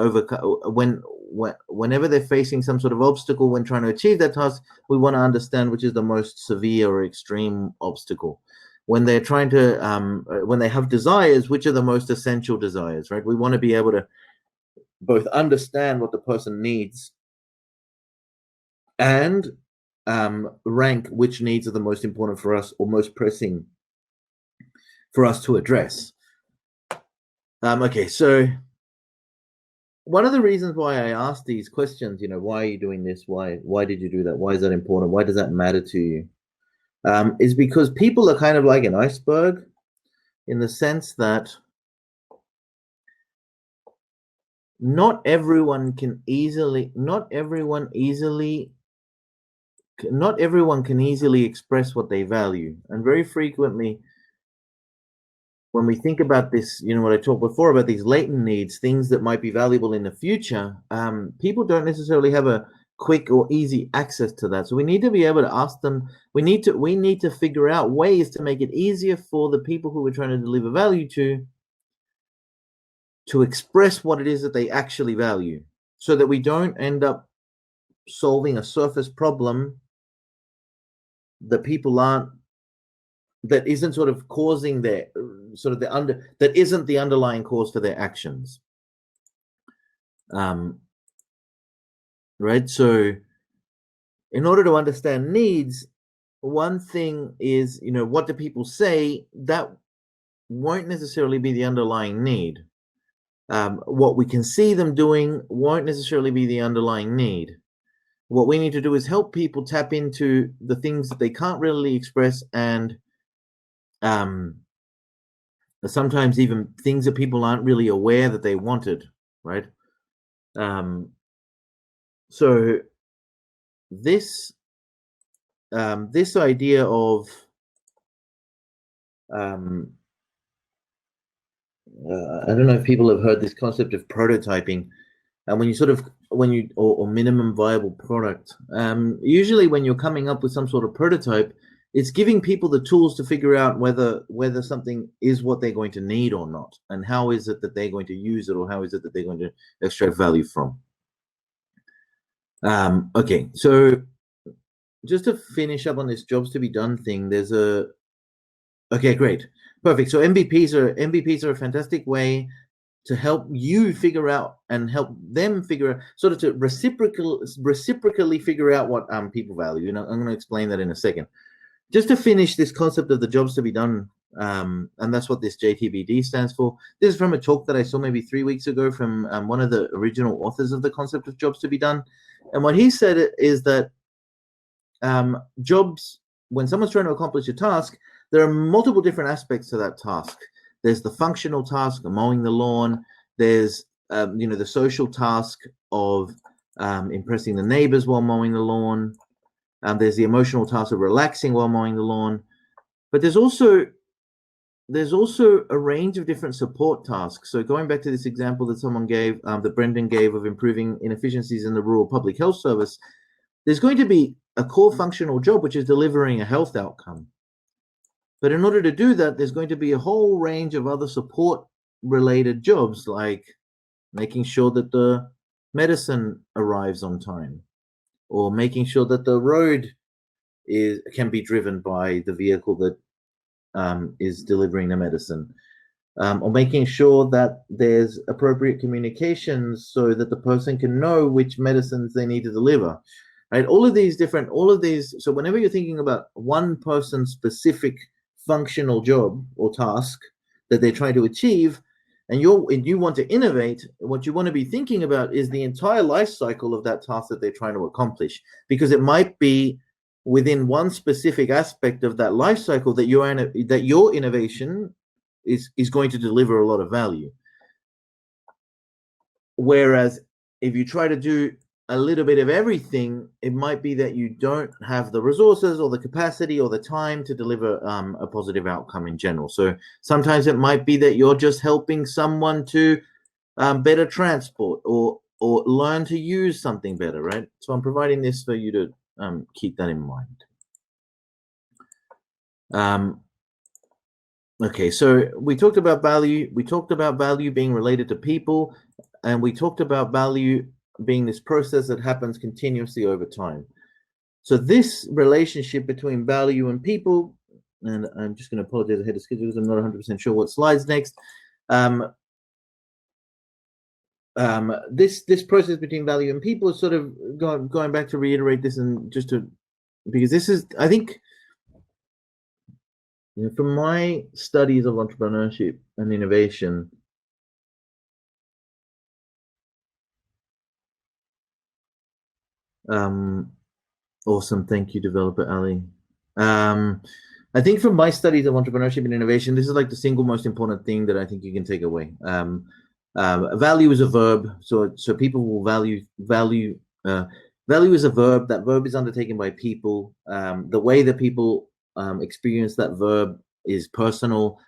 whenever they're facing some sort of obstacle when trying to achieve that task, we want to understand which is the most severe or extreme obstacle. When they're trying to, when they have desires, which are the most essential desires, right? We want to be able to both understand what the person needs and rank which needs are the most important for us or most pressing for us to address. Okay, so one of the reasons why I asked these questions, why are you doing this? Why did you do that? Why is that important? Why does that matter to you? Is because people are kind of like an iceberg in the sense that not everyone can easily express what they value. And very frequently, when we think about this, what I talked before about these latent needs, things that might be valuable in the future, people don't necessarily have a quick or easy access to that. So we need to be able to ask them, we need to figure out ways to make it easier for the people who we're trying to deliver value to express what it is that they actually value, so that we don't end up solving a surface problem that that isn't sort of causing that isn't the underlying cause for their actions. Right. So in order to understand needs, one thing is, what do people say? That won't necessarily be the underlying need. What we can see them doing won't necessarily be the underlying need. What we need to do is help people tap into the things that they can't really express, and sometimes even things that people aren't really aware that they wanted, right? So this idea of I don't know if people have heard this concept of prototyping, and or minimum viable product. Usually when you're coming up with some sort of prototype, it's giving people the tools to figure out whether something is what they're going to need or not, and how is it that they're going to use it, or how is it that they're going to extract value from. Okay, so just to finish up on this jobs to be done thing, okay, great, perfect. So MVPs are a fantastic way to help you figure out and help them figure out, sort of to reciprocally figure out what people value. I'm going to explain that in a second. Just to finish this concept of the jobs to be done, and that's what this JTBD stands for. This is from a talk that I saw maybe 3 weeks ago from one of the original authors of the concept of jobs to be done. And what he said is that jobs, when someone's trying to accomplish a task, there are multiple different aspects to that task. There's the functional task of mowing the lawn. There's the social task of impressing the neighbors while mowing the lawn. There's the emotional task of relaxing while mowing the lawn. But there's also a range of different support tasks. So going back to this example that someone gave, that Brendan gave, of improving inefficiencies in the rural public health service, there's going to be a core functional job, which is delivering a health outcome. But in order to do that, there's going to be a whole range of other support-related jobs, like making sure that the medicine arrives on time, or making sure that the road can be driven by the vehicle that is delivering the medicine, or making sure that there's appropriate communications so that the person can know which medicines they need to deliver. Right? All of these. So whenever you're thinking about one person's specific functional job or task that they're trying to achieve, and you want to innovate, what you want to be thinking about is the entire life cycle of that task that they're trying to accomplish, because it might be within one specific aspect of that life cycle that your innovation is going to deliver a lot of value. Whereas if you try to do a little bit of everything, it might be that you don't have the resources or the capacity or the time to deliver a positive outcome in general. So sometimes it might be that you're just helping someone to better transport or learn to use something better, right? So I'm providing this for you to keep that in mind. Okay, so we talked about value. We talked about value being related to people, and we talked about value being this process that happens continuously over time. So this relationship between value and people, and I'm just going to apologize ahead of schedule because I'm not 100% sure what slide's next. This process between value and people is sort of going back to reiterate this, and just to, because this is, I think, you know, from my studies of entrepreneurship and innovation, awesome, thank you, developer Ali. I think from my studies of entrepreneurship and innovation, this is like the single most important thing that I think you can take away. Value is a verb, so people will value. Value is a verb. That verb is undertaken by people. The way that people experience that verb is personal.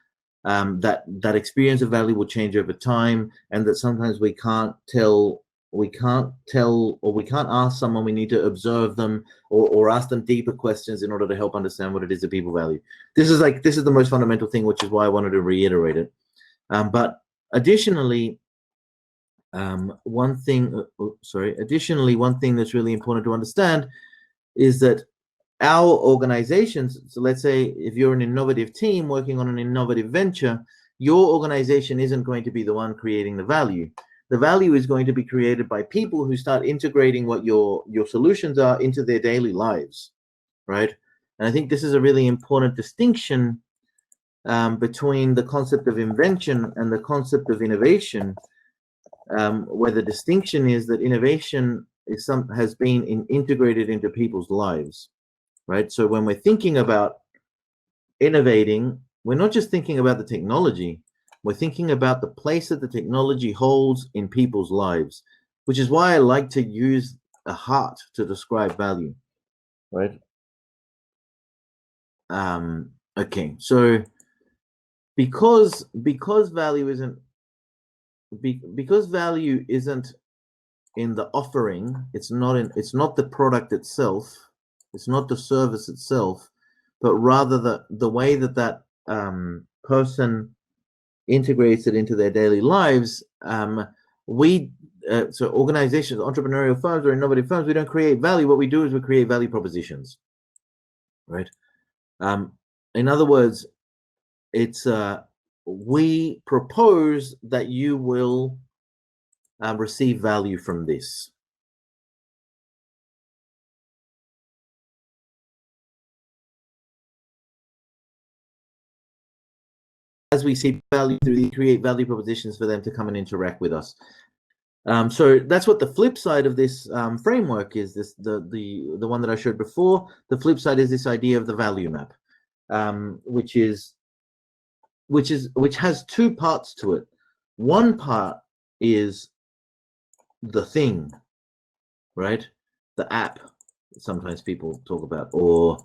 That experience of value will change over time, and that sometimes we can't tell, or we can't ask someone. We need to observe them or ask them deeper questions in order to help understand what it is that people value. This is the most fundamental thing, which is why I wanted to reiterate it. But additionally, one thing that's really important to understand is that our organizations, so let's say if you're an innovative team working on an innovative venture, your organization isn't going to be the one creating the value. The value is going to be created by people who start integrating what your solutions are into their daily lives, right? And I think this is a really important distinction between the concept of invention and the concept of innovation, where the distinction is that innovation has been integrated into people's lives, right? So when we're thinking about innovating, we're not just thinking about the technology, we're thinking about the place that the technology holds in people's lives, which is why I like to use a heart to describe value, right? Okay, so because value isn't in the offering, it's not the product itself, it's not the service itself, but rather the way that person integrates it into their daily lives. So organizations, entrepreneurial firms or innovative firms, we don't create value. What we do is we create value propositions, right? In other words, it's we propose that you will receive value from this. As we see value through, we create value propositions for them to come and interact with us. So that's what the flip side of this framework is. The one that I showed before. The flip side is this idea of the value map, which has two parts to it. One part is the thing, right? The app, sometimes people talk about, or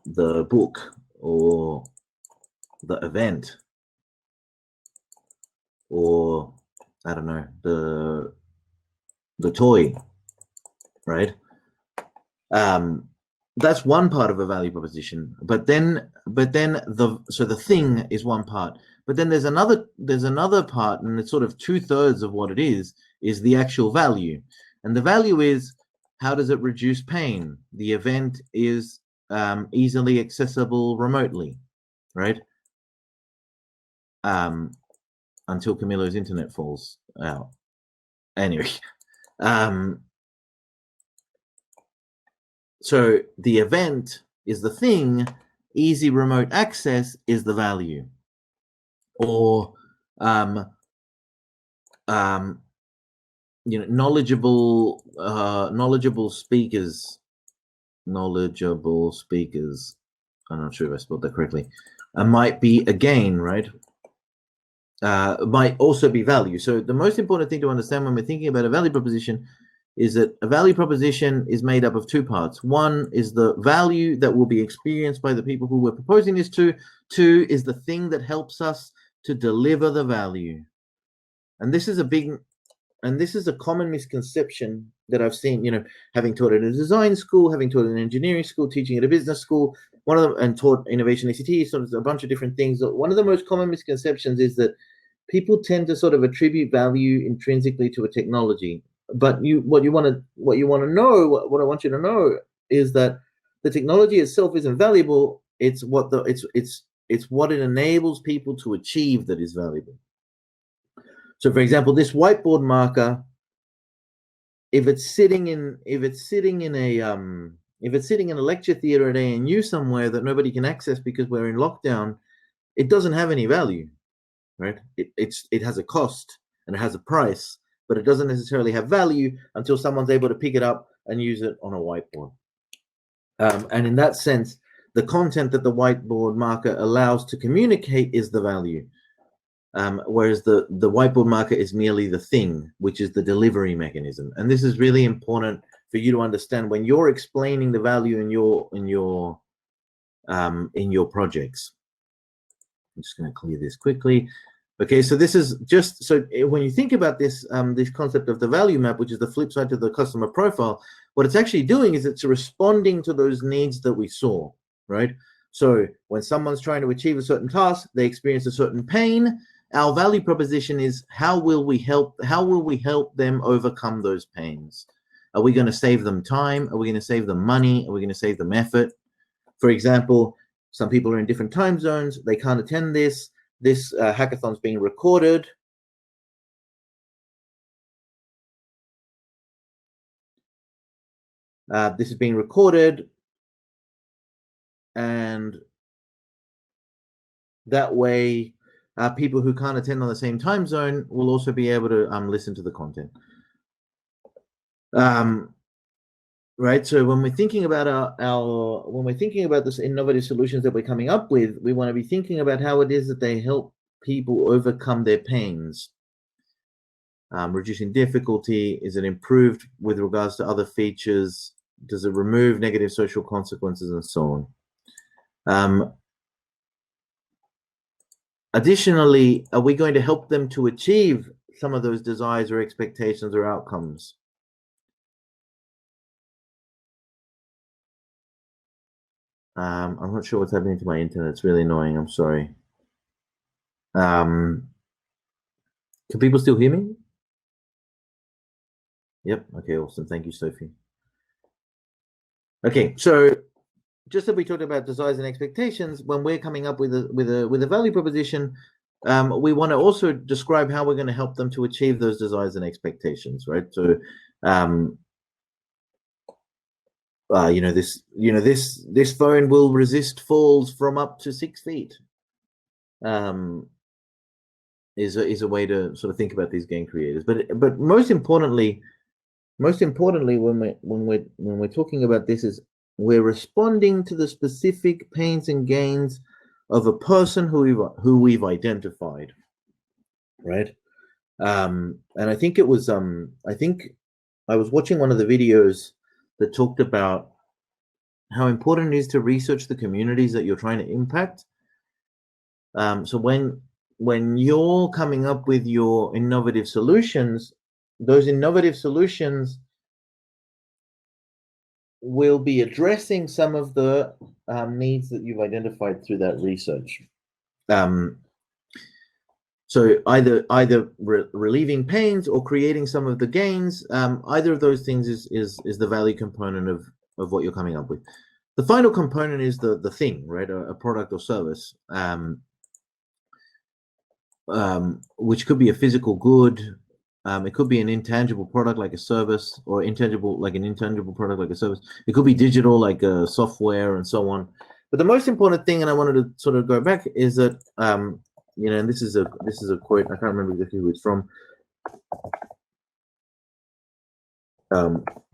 the book, or the event, or I don't know, the toy, right? That's one part of a value proposition. But then the thing is one part. But then there's another part, and it's sort of 2/3 of what it is the actual value. And the value is, how does it reduce pain? The event is easily accessible remotely, right? Until Camilo's internet falls out. Anyway, so the event is the thing, easy remote access is the value. Or you know, knowledgeable speakers. I'm not sure if I spelled that correctly. Might be a gain, right? Might also be value. So the most important thing to understand when we're thinking about a value proposition is that a value proposition is made up of two parts. One is the value that will be experienced by the people who we're proposing this to. Two is the thing that helps us to deliver the value. And this is a common misconception that I've seen, you know, having taught at a design school, having taught at an engineering school, teaching at a business school, and taught innovation ACT, sort of a bunch of different things. One of the most common misconceptions is that people tend to sort of attribute value intrinsically to a technology. But what I want you to know is that the technology itself isn't valuable. It's what it enables people to achieve that is valuable. So, for example, this whiteboard marker, if it's sitting in a lecture theater at ANU somewhere that nobody can access because we're in lockdown, it doesn't have any value, right? It has a cost and it has a price, but it doesn't necessarily have value until someone's able to pick it up and use it on a whiteboard. And in that sense, the content that the whiteboard marker allows to communicate is the value. Whereas the whiteboard marker is merely the thing, which is the delivery mechanism. And this is really important for you to understand when you're explaining the value in your projects. I'm just going to clear this quickly. Okay, so this is just so when you think about this this concept of the value map, which is the flip side to the customer profile, what it's actually doing is it's responding to those needs that we saw, right? So when someone's trying to achieve a certain task, they experience a certain pain. Our value proposition is how will we help them overcome those pains? Are we going to save them time? Are we going to save them money? Are we going to save them effort? For example, some people are in different time zones. They can't attend this. This hackathon's being recorded. This is being recorded. And that way, people who can't attend on the same time zone will also be able to listen to the content. Right. So when we're thinking about when we're thinking about this innovative solutions that we're coming up with, we want to be thinking about how it is that they help people overcome their pains. Reducing difficulty, is it improved with regards to other features? Does it remove negative social consequences and so on? Additionally, are we going to help them to achieve some of those desires or expectations or outcomes? I'm not sure what's happening to my internet. It's really annoying. I'm sorry. Can people still hear me? Yep. Okay, awesome. Thank you, Sophie. Okay, so just as we talked about desires and expectations, when we're coming up with a value proposition, we want to also describe how we're going to help them to achieve those desires and expectations, right? So, this phone will resist falls from up to 6 feet. Is a way to sort of think about these game creators, but most importantly, when we're talking about this, is we're responding to the specific pains and gains of a person who we've identified, right? And I think it was I think I was watching one of the videos that talked about how important it is to research the communities that you're trying to impact. So when you're coming up with your innovative solutions, those innovative solutions will be addressing some of the needs that you've identified through that research. So either relieving pains or creating some of the gains, either of those things is the value component of what you're coming up with. The final component is the thing, right? A product or service, which could be a physical good. It could be an intangible product like a service, or an intangible product like a service. It could be digital like a software and so on. But the most important thing, and I wanted to sort of go back, is that and this is a quote. I can't remember exactly who it's from.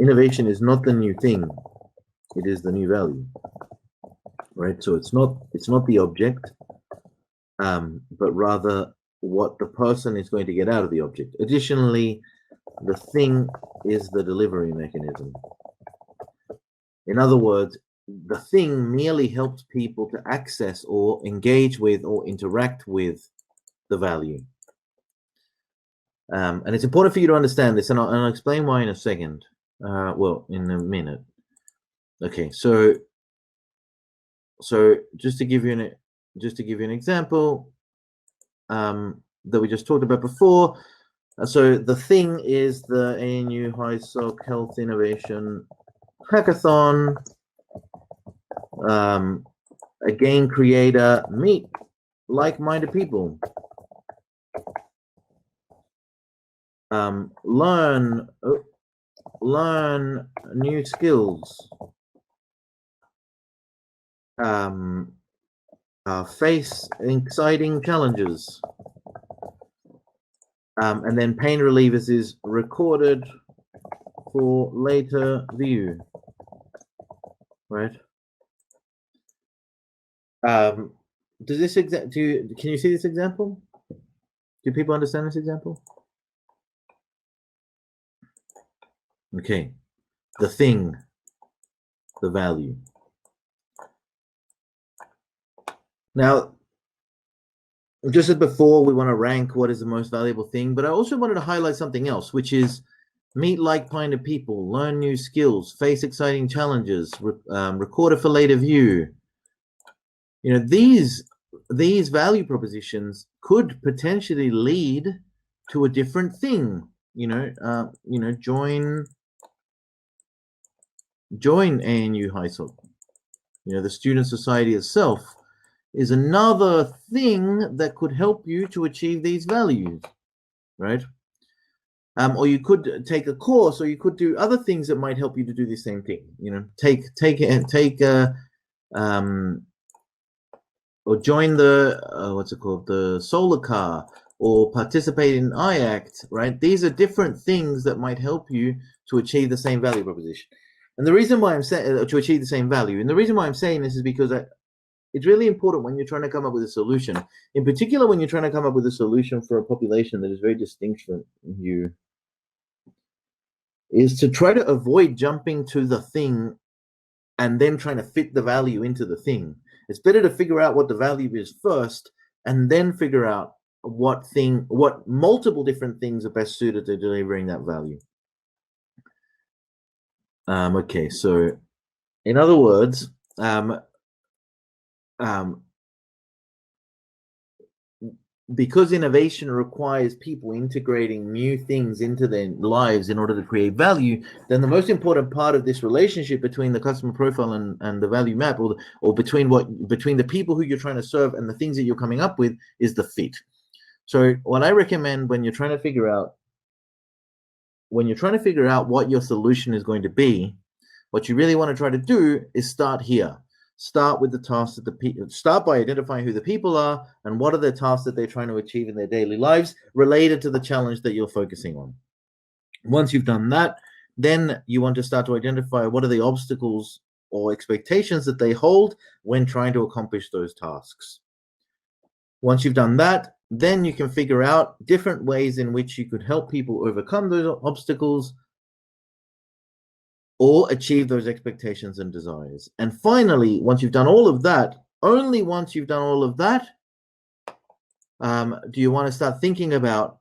Innovation is not the new thing; it is the new value. Right. So it's not the object, but rather what the person is going to get out of the object. Additionally, the thing is the delivery mechanism. In other words, the thing merely helps people to access or engage with or interact with the value. And it's important for you to understand this, and I'll explain why in a second. Well, in a minute. Okay, so just to give you an example, that we just talked about before, So the thing is the ANU HiSoc Health Innovation Hackathon. Again, creator, meet like-minded people. Learn new skills. Face exciting challenges. And then pain relievers is recorded for later view, right? Does this can you see this example? Do people understand this example? Okay, the thing, the value. Now, just as before, we want to rank what is the most valuable thing, but I also wanted to highlight something else, which is meet like-minded people, learn new skills, face exciting challenges, record it for later view. You know, these value propositions could potentially lead to a different thing. Join ANU HiSoc. The student society itself is another thing that could help you to achieve these values, right? Or you could take a course, or you could do other things that might help you to do the same thing. Or join the the solar car, or participate in IACT, right? These are different things that might help you to achieve the same value proposition. And the reason why I'm saying to achieve the same value, and the reason why I'm saying this is because it's really important when you're trying to come up with a solution, in particular when you're trying to come up with a solution for a population that is very distinct from you, is to try to avoid jumping to the thing and then trying to fit the value into the thing. It's better to figure out what the value is first, and then figure out what multiple different things are best suited to delivering that value. Okay, so in other words, because innovation requires people integrating new things into their lives in order to create value, then the most important part of this relationship between the customer profile and the value map, or between the people who you're trying to serve and the things that you're coming up with, is the fit. So what I recommend when you're trying to figure out what your solution is going to be, what you really want to try to do is start here. Start with the tasks that start by identifying who the people are and what are the tasks that they're trying to achieve in their daily lives related to the challenge that you're focusing on. Once you've done that, then you want to start to identify what are the obstacles or expectations that they hold when trying to accomplish those tasks. Once you've done that, then you can figure out different ways in which you could help people overcome those obstacles or achieve those expectations and desires. And finally, once you've done all of that, only once you've done all of that, do you want to start thinking about,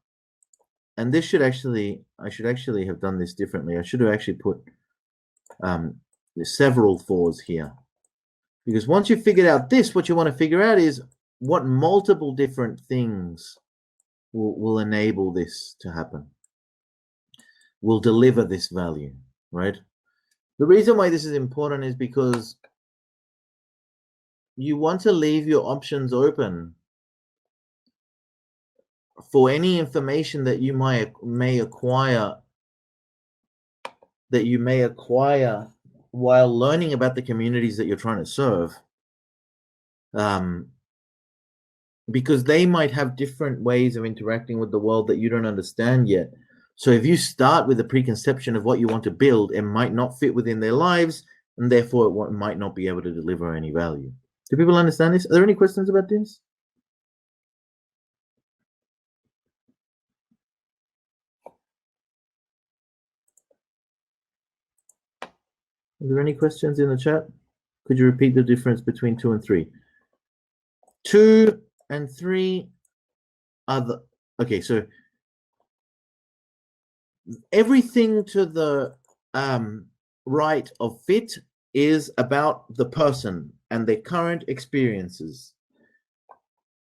and this should actually, I should actually have done this differently. I should have actually put several fours here. Because once you've figured out this, what you want to figure out is what multiple different things will enable this to happen, will deliver this value, right? The reason why this is important is because you want to leave your options open for any information that you may acquire while learning about the communities that you're trying to serve, because they might have different ways of interacting with the world that you don't understand yet. So if you start with a preconception of what you want to build, it might not fit within their lives, and therefore it might not be able to deliver any value. Do people understand this? Are there any questions about this? Are there any questions in the chat? Could you repeat the difference between 2 and 3? 2 and 3 are the, okay, so everything to the right of fit is about the person and their current experiences.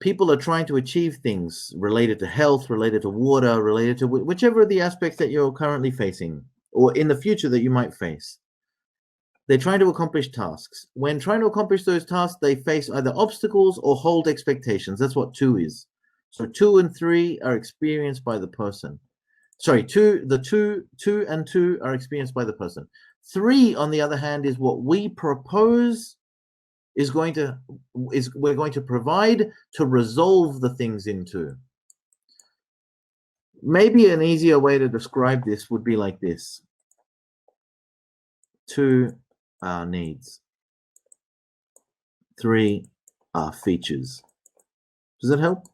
people are trying to achieve things related to health, related to water, related to whichever of the aspects that you're currently facing or in the future that you might face. They're trying to accomplish tasks. When trying to accomplish those tasks, they face either obstacles or hold expectations. That's what 2 is. So 2 and 3 are experienced by the person. Sorry, 2 and 2 are experienced by the person. 3, on the other hand, is what we propose we're going to provide to resolve the things into. Maybe an easier way to describe this would be like this. 2 are needs. 3 are features. Does that help?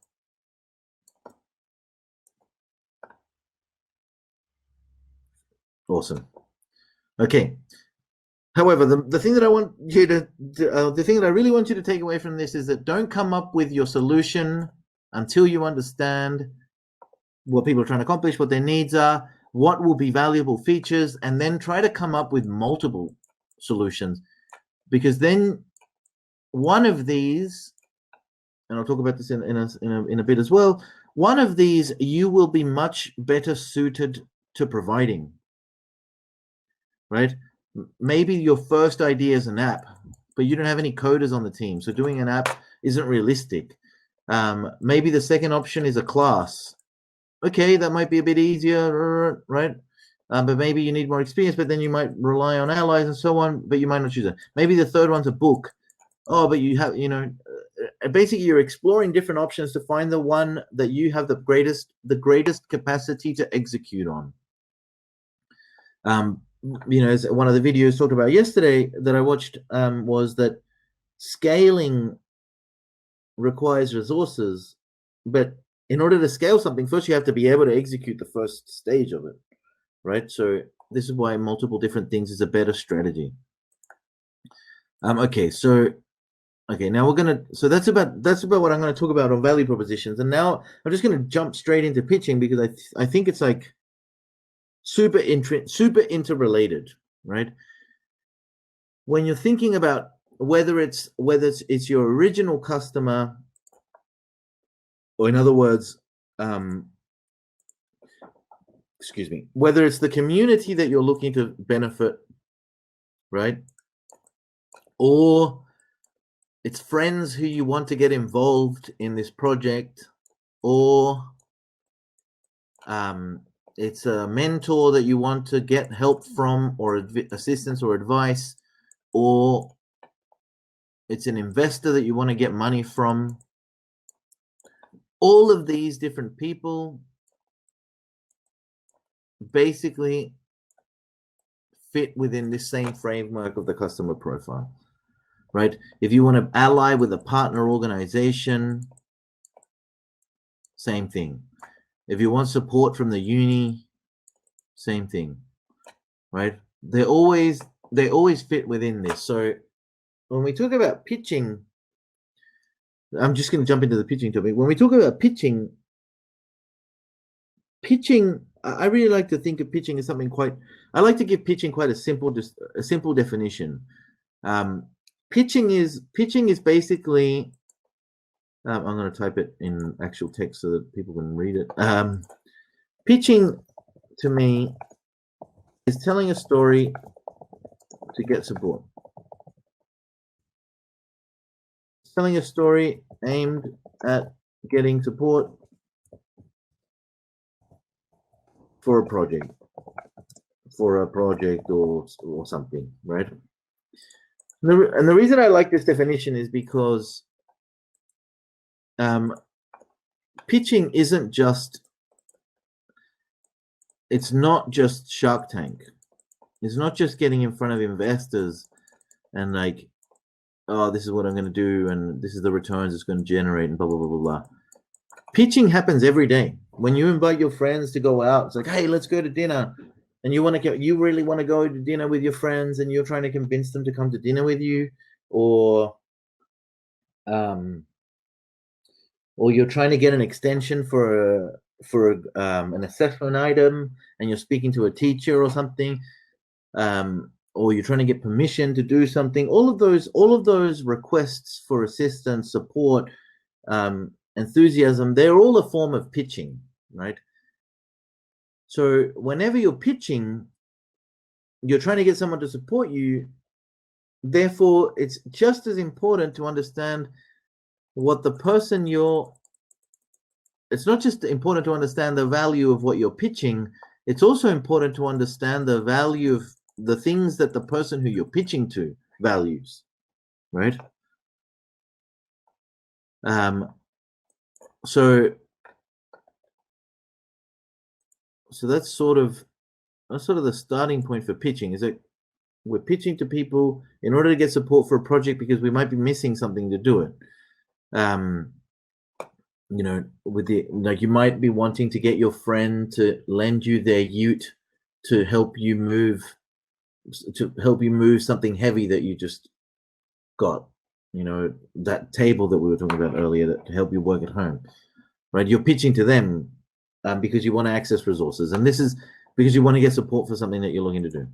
Awesome. Okay. However, the thing that I want you to, the thing that I really want you to take away from this is that don't come up with your solution until you understand what people are trying to accomplish, what their needs are, what will be valuable features, and then try to come up with multiple solutions. Because then one of these, and I'll talk about this in a bit as well, one of these you will be much better suited to providing, right? Maybe your first idea is an app, but you don't have any coders on the team, so doing an app isn't realistic. Maybe the second option is a class. Okay, that might be a bit easier, right? But maybe you need more experience, but then you might rely on allies and so on, but you might not choose it. Maybe the third one's a book. Oh, but you have, basically you're exploring different options to find the one that you have the greatest capacity to execute on. As one of the videos talked about yesterday that I watched was that scaling requires resources, but in order to scale something, first you have to be able to execute the first stage of it, right? So this is why multiple different things is a better strategy. Now we're gonna. So that's about what I'm going to talk about on value propositions, and now I'm just going to jump straight into pitching because I think it's like super interrelated, right? When you're thinking about whether it's your original customer, or in other words, whether it's the community that you're looking to benefit, right? Or it's friends who you want to get involved in this project, or it's a mentor that you want to get help from, or assistance or advice, or it's an investor that you want to get money from. All of these different people basically fit within this same framework of the customer profile, right? If you want to ally with a partner organization, same thing. If you want support from the uni, same thing, right? They always fit within this. So when we talk about pitching, I'm just going to jump into the pitching topic. When we talk about pitching, I really like to think of pitching as something I like to give pitching quite a simple definition. Pitching is basically, I'm going to type it in actual text so that people can read it. Pitching to me is telling a story to get support. Telling a story aimed at getting support for a project or something, right? And the reason I like this definition is because pitching isn't just, it's not just Shark Tank. It's not just getting in front of investors and like, oh, this is what I'm going to do and this is the returns it's going to generate and blah, blah, blah, blah, blah. Pitching happens every day. When you invite your friends to go out, it's like, hey, let's go to dinner. And you really want to go to dinner with your friends and you're trying to convince them to come to dinner with you, or you're trying to get an extension for an assessment item and you're speaking to a teacher or something, or you're trying to get permission to do something. All of those requests for assistance, support, enthusiasm, they're all a form of pitching, right? So whenever you're pitching, you're trying to get someone to support you. Therefore, it's just as important to understand what the person it's not just important to understand the value of what you're pitching, it's also important to understand the value of the things that the person who you're pitching to values, right? So that's sort of the starting point for pitching, is that we're pitching to people in order to get support for a project because we might be missing something to do it. You know, you might be wanting to get your friend to lend you their ute to help you move something heavy that you just got, you know, that table that we were talking about earlier to help you work at home, right? You're pitching to them because you want to access resources, and this is because you want to get support for something that you're looking to do.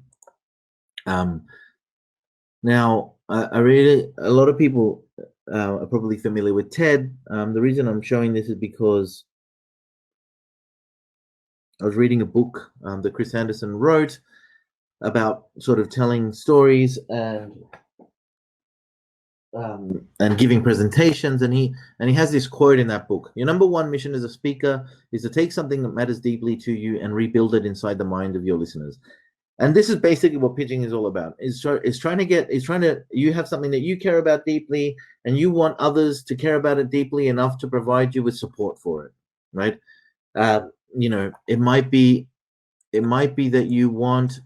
Now, a lot of people are probably familiar with TED. The reason I'm showing this is because I was reading a book that Chris Anderson wrote about sort of telling stories and giving presentations, and he has this quote in that book: "Your number one mission as a speaker is to take something that matters deeply to you and rebuild it inside the mind of your listeners." And this is basically what pitching is all about. You have something that you care about deeply, and you want others to care about it deeply enough to provide you with support for it, right? You know, it might be that you want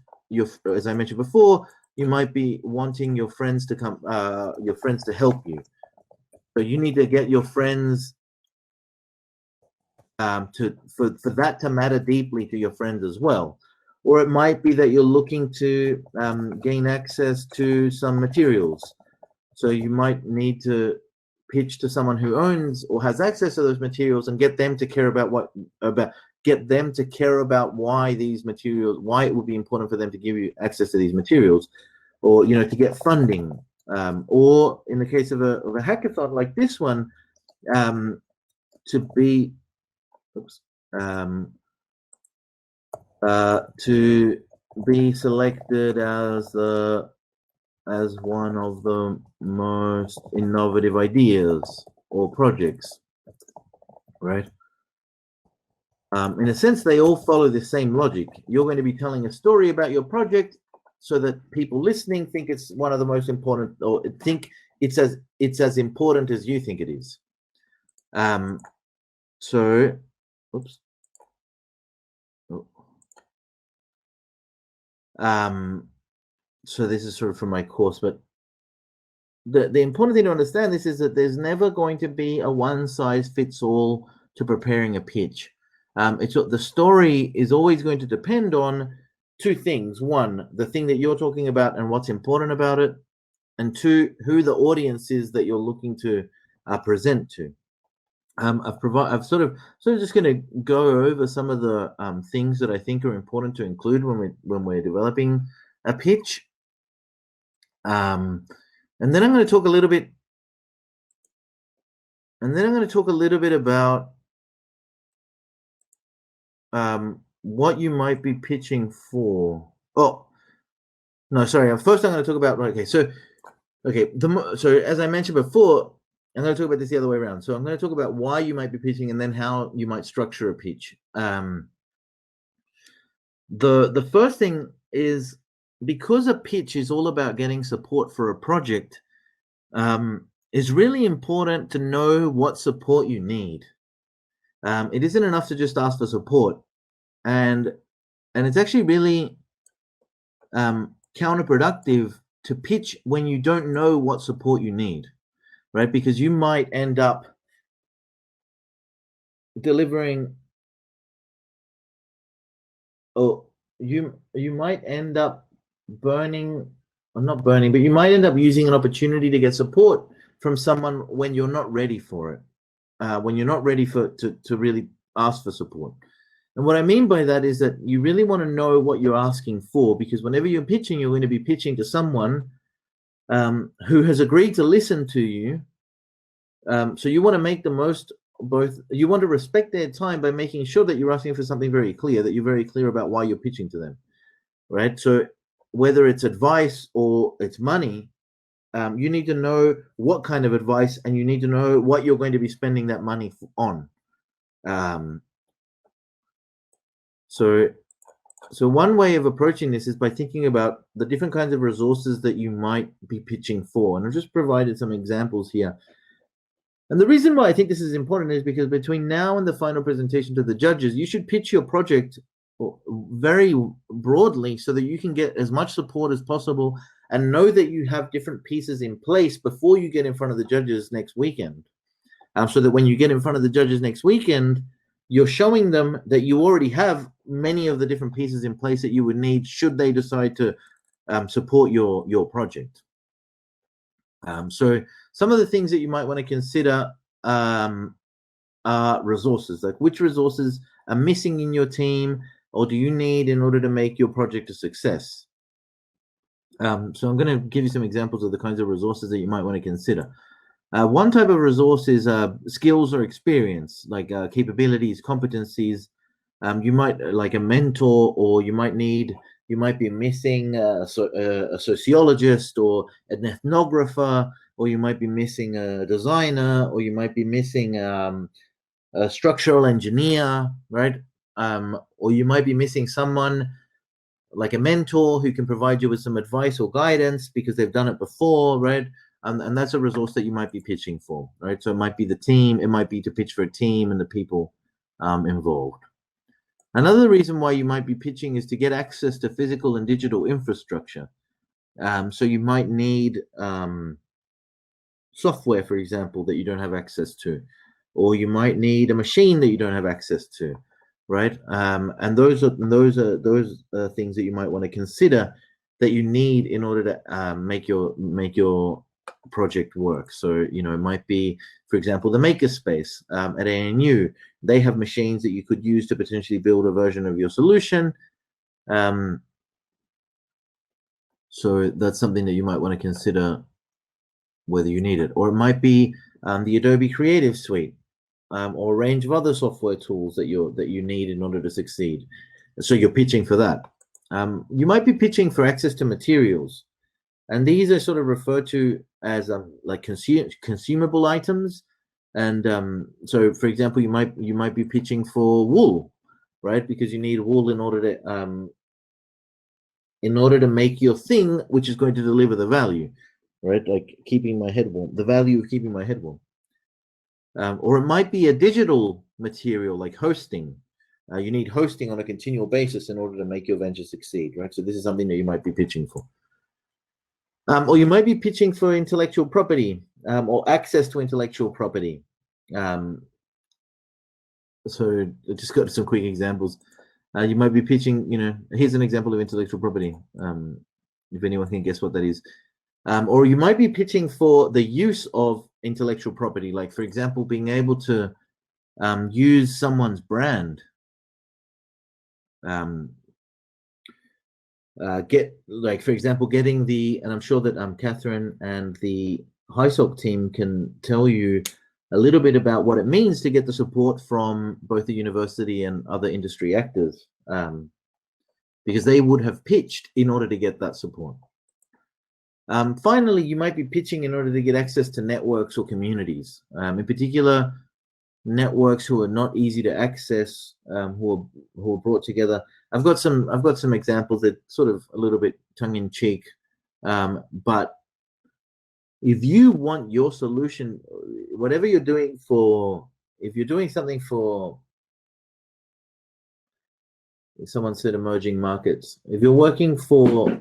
as I mentioned before, you might be wanting your friends to come, your friends to help you. So you need to get your friends for that to matter deeply to your friends as well. Or it might be that you're looking to gain access to some materials. So you might need to pitch to someone who owns or has access to those materials and get them to care about why these materials, why it would be important for them to give you access to these materials, or, you know, to get funding, or in the case of a hackathon like this one, to be selected as one of the most innovative ideas or projects, right? In a sense, they all follow the same logic. You're going to be telling a story about your project so that people listening think it's one of the most important, or think it's as important as you think it is. So, oops. So this is sort of from my course, but the important thing to understand this is that there's never going to be a one-size-fits-all to preparing a pitch. The story is always going to depend on two things: one, the thing that you're talking about and what's important about it, and two, who the audience is that you're looking to present to. I'm sort of just going to go over some of the things that I think are important to include when we're developing a pitch, and then I'm going to talk a little bit. About what you might be pitching for. Oh, no, sorry. First, I'm going to talk about. So as I mentioned before, I'm going to talk about this the other way around. So I'm going to talk about why you might be pitching and then how you might structure a pitch. The first thing is, because a pitch is all about getting support for a project, it's really important to know what support you need. It isn't enough to just ask for support, and it's actually really counterproductive to pitch when you don't know what support you need, right? Because you might end up delivering, or you might end up not burning, but you might end up using an opportunity to get support from someone when you're not ready for it, when you're not ready to really ask for support. And what I mean by that is that you really want to know what you're asking for, because whenever you're pitching, you're going to be pitching to someone who has agreed to listen to you. So you want to make the most you want to respect their time by making sure that you're asking for something very clear, that you're very clear about why you're pitching to them, right? So whether it's advice or it's money, you need to know what kind of advice, and you need to know what you're going to be spending that money on. So one way of approaching this is by thinking about the different kinds of resources that you might be pitching for. And I've just provided some examples here. And the reason why I think this is important is because between now and the final presentation to the judges, you should pitch your project very broadly so that you can get as much support as possible and know that you have different pieces in place before you get in front of the judges next weekend. So that when you get in front of the judges next weekend, you're showing them that you already have many of the different pieces in place that you would need should they decide to support your project. So some of the things that you might want to consider are resources, like which resources are missing in your team or do you need in order to make your project a success. So I'm going to give you some examples of the kinds of resources that you might want to consider. One type of resource is skills or experience, like capabilities, competencies. You might like a mentor, or you might be missing a sociologist or an ethnographer, or you might be missing a designer, or you might be missing a structural engineer, right? Or you might be missing someone like a mentor who can provide you with some advice or guidance because they've done it before, right? And that's a resource that you might be pitching for, right? So it might be the team, it might be to pitch for a team and the people involved. Another reason why you might be pitching is to get access to physical and digital infrastructure. So you might need software, for example, that you don't have access to, or you might need a machine that you don't have access to, right? And those are things that you might want to consider that you need in order to make your project work. So, you know, it might be, for example, the makerspace at ANU. They have machines that you could use to potentially build a version of your solution. So that's something that you might want to consider whether you need it. Or it might be the Adobe Creative Suite, or a range of other software tools that you need in order to succeed. So you're pitching for that. You might be pitching for access to materials. And these are sort of referred to as like consumable items. And so, for example, you might be pitching for wool, right? Because you need wool in order to make your thing, which is going to deliver the value, right? Like keeping my head warm, the value of keeping my head warm. Or it might be a digital material like hosting. You need hosting on a continual basis in order to make your venture succeed, right? So this is something that you might be pitching for. Or you might be pitching for intellectual property or access to intellectual property. So I just got some quick examples. You might be pitching, you know, here's an example of intellectual property, if anyone can guess what that is. Or you might be pitching for the use of intellectual property, like, for example, being able to use someone's brand. For example, getting and I'm sure that Catherine and the HiSoc team can tell you a little bit about what it means to get the support from both the university and other industry actors, because they would have pitched in order to get that support. Finally, you might be pitching in order to get access to networks or communities, in particular, networks who are not easy to access, who are brought together. I've got some examples that sort of a little bit tongue-in-cheek, but if you want your solution, whatever you're doing if you're doing something for, someone said emerging markets, if you're working for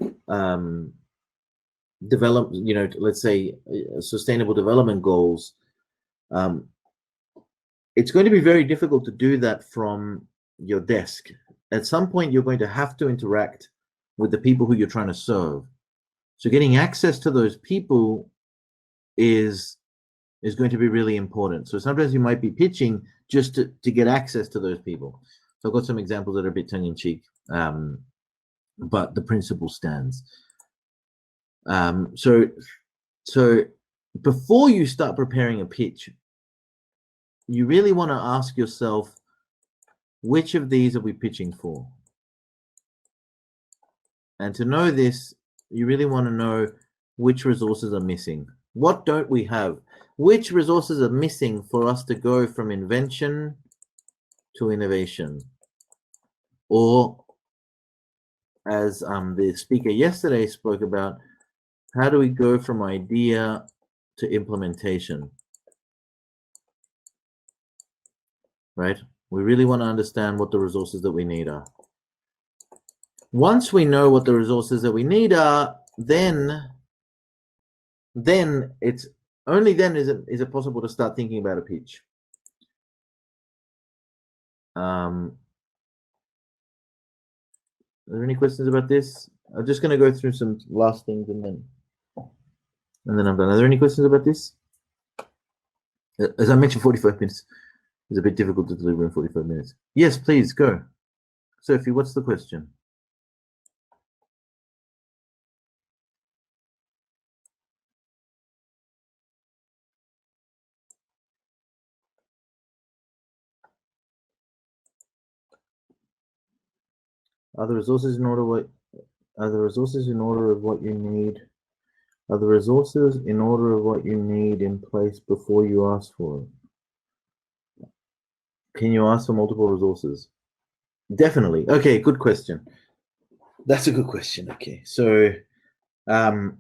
let's say sustainable development goals, it's going to be very difficult to do that from your desk. At some point, you're going to have to interact with the people who you're trying to serve. So getting access to those people is going to be really important. So sometimes you might be pitching just to get access to those people. So I've got some examples that are a bit tongue-in-cheek, but the principle stands. So before you start preparing a pitch, you really want to ask yourself, which of these are we pitching for? And to know this, you really want to know which resources are missing. What don't we have? Which resources are missing for us to go from invention to innovation? Or, as the speaker yesterday spoke about, how do we go from idea to implementation? Right? We really want to understand what the resources that we need are. Once we know what the resources that we need are, then it's only then is it possible to start thinking about a pitch. Are there any questions about this? I'm just going to go through some last things and then I'm done. Are there any questions about this? As I mentioned, 45 minutes is a bit difficult to deliver in 45 minutes. Yes, please go. Sophie, what's the question? Are the resources in order what? Are the resources in order of what you need? Are the resources in order of what you need in place before you ask for it? Can you ask for multiple resources? Definitely. Okay, good question. That's a good question. Okay, so, and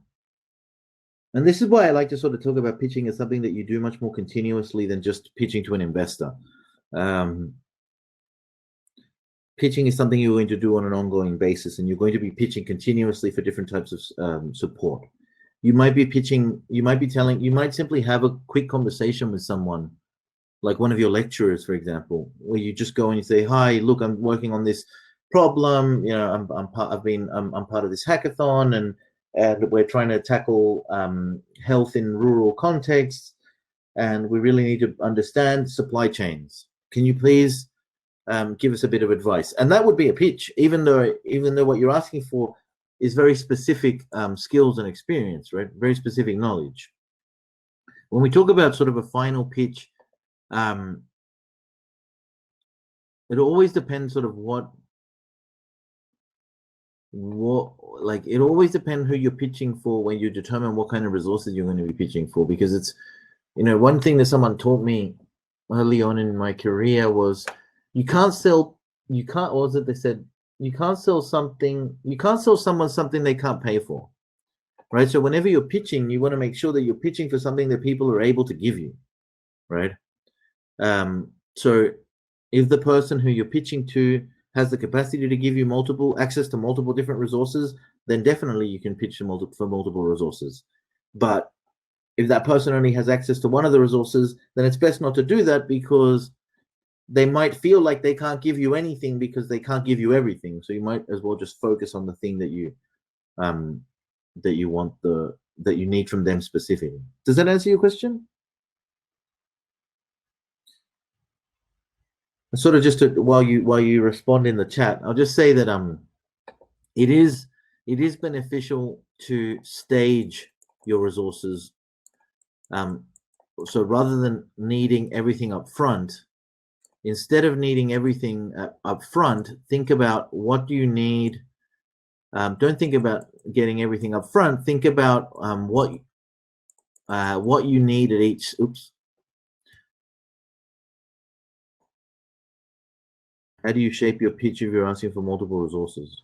this is why I like to sort of talk about pitching as something that you do much more continuously than just pitching to an investor. Pitching is something you're going to do on an ongoing basis, and you're going to be pitching continuously for different types of support. You might be pitching, you might simply have a quick conversation with someone, like one of your lecturers, for example, where you just go and you say, "Hi, look, I'm working on this problem. You know, I'm part of this hackathon, and we're trying to tackle health in rural contexts, and we really need to understand supply chains. Can you please give us a bit of advice?" And that would be a pitch, even though what you're asking for is very specific skills and experience, right? Very specific knowledge. When we talk about sort of a final pitch, it always depends sort of it always depends who you're pitching for when you determine what kind of resources you're going to be pitching for, because it's, you know, one thing that someone taught me early on in my career was you can't sell someone something they can't pay for, right? So whenever you're pitching, you want to make sure that you're pitching for something that people are able to give you, right? So if the person who you're pitching to has the capacity to give you access to multiple different resources, then definitely you can pitch for multiple resources. But if that person only has access to one of the resources, then it's best not to do that, because they might feel like they can't give you anything because they can't give you everything. So you might as well just focus on the thing that you need from them specifically. Does that answer your question? Sort of just while you respond in the chat, I'll just say that it is beneficial to stage your resources. So rather than needing everything up front, instead of needing everything up front, think about what do you need. Don't think about getting everything up front. Think about what you need at each. Oops. How do you shape your pitch if you're asking for multiple resources?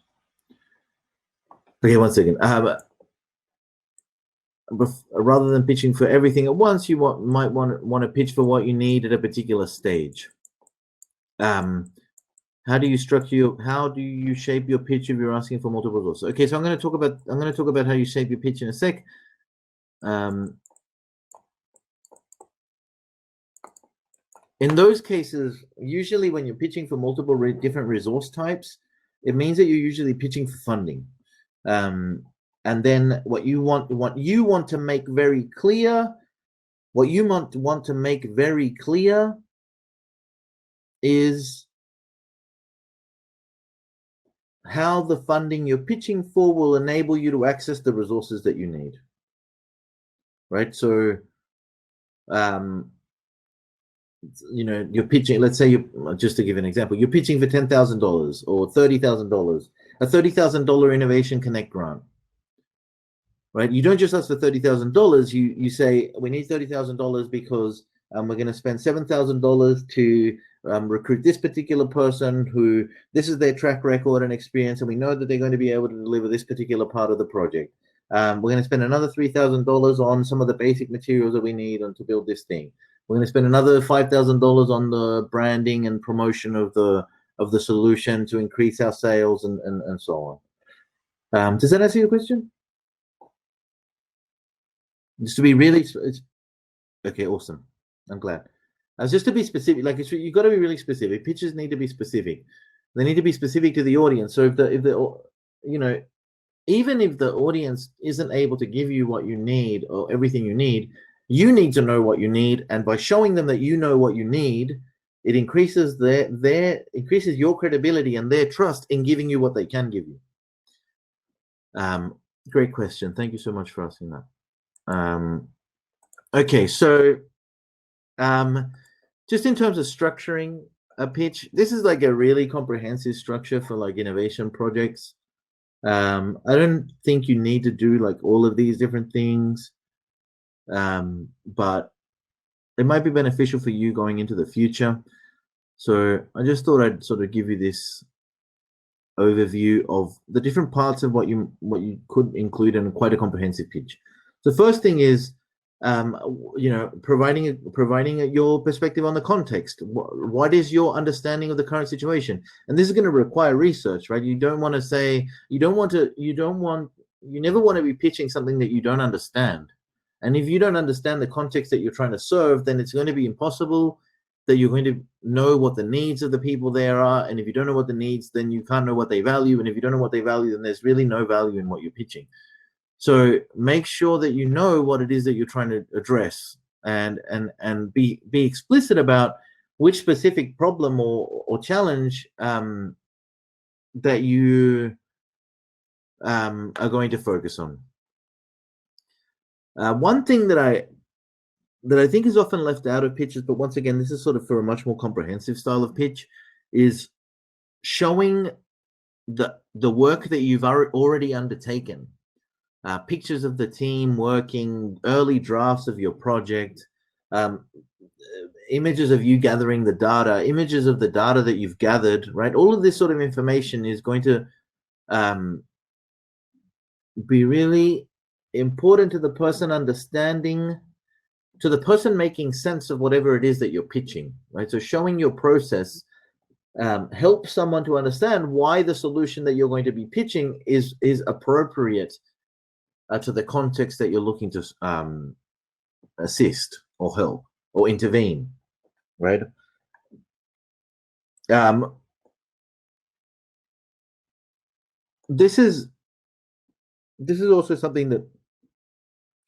Okay, one second. Rather than pitching for everything at once, you might want to pitch for what you need at a particular stage. How do you shape your pitch if you're asking for multiple resources? Okay, so I'm going to talk about how you shape your pitch in a sec. In those cases, usually when you're pitching for multiple different resource types, it means that you're usually pitching for funding. And then what you want to make very clear is how the funding you're pitching for will enable you to access the resources that you need, right? So you're pitching, let's say just to give an example, you're pitching for $10,000 or $30,000, a $30,000 Innovation Connect grant, right? You don't just ask for $30,000. You say, we need $30,000 because we're going to spend $7,000 to recruit this particular person who, this is their track record and experience, and we know that they're going to be able to deliver this particular part of the project. We're going to spend another $3,000 on some of the basic materials that we need to build this thing. We're going to spend another $5,000 on the branding and promotion of the solution to increase our sales and so on. Does that answer your question? Just to be really, okay, awesome. I'm glad. Just to be specific, like you've got to be really specific. Pitches need to be specific. They need to be specific to the audience. So if the even if the audience isn't able to give you what you need or everything you need to know what you need, and by showing them that you know what you need, it increases increases your credibility and their trust in giving you what they can give you. Great question. Thank you so much for asking that. Okay, so just in terms of structuring a pitch, this is like a really comprehensive structure for like innovation projects. I don't think you need to do like all of these different things, but it might be beneficial for you going into the future. So I just thought I'd sort of give you this overview of the different parts of what you could include in quite a comprehensive pitch. The first thing is, providing your perspective on the context. What is your understanding of the current situation? And this is going to require research, right? You never want to be pitching something that you don't understand. And if you don't understand the context that you're trying to serve, then it's going to be impossible that you're going to know what the needs of the people there are. And if you don't know what the needs, then you can't know what they value. And if you don't know what they value, then there's really no value in what you're pitching. So make sure that you know what it is that you're trying to address, and be explicit about which specific problem or challenge that you are going to focus on. One thing that I think is often left out of pitches, but once again, this is sort of for a much more comprehensive style of pitch, is showing the work that you've already undertaken. Pictures of the team working, early drafts of your project, images of you gathering the data, images of the data that you've gathered, right? All of this sort of information is going to be really important to the person understanding, to the person making sense of whatever it is that you're pitching, right? So showing your process helps someone to understand why the solution that you're going to be pitching is appropriate to the context that you're looking to assist or help or intervene, right? This is also something that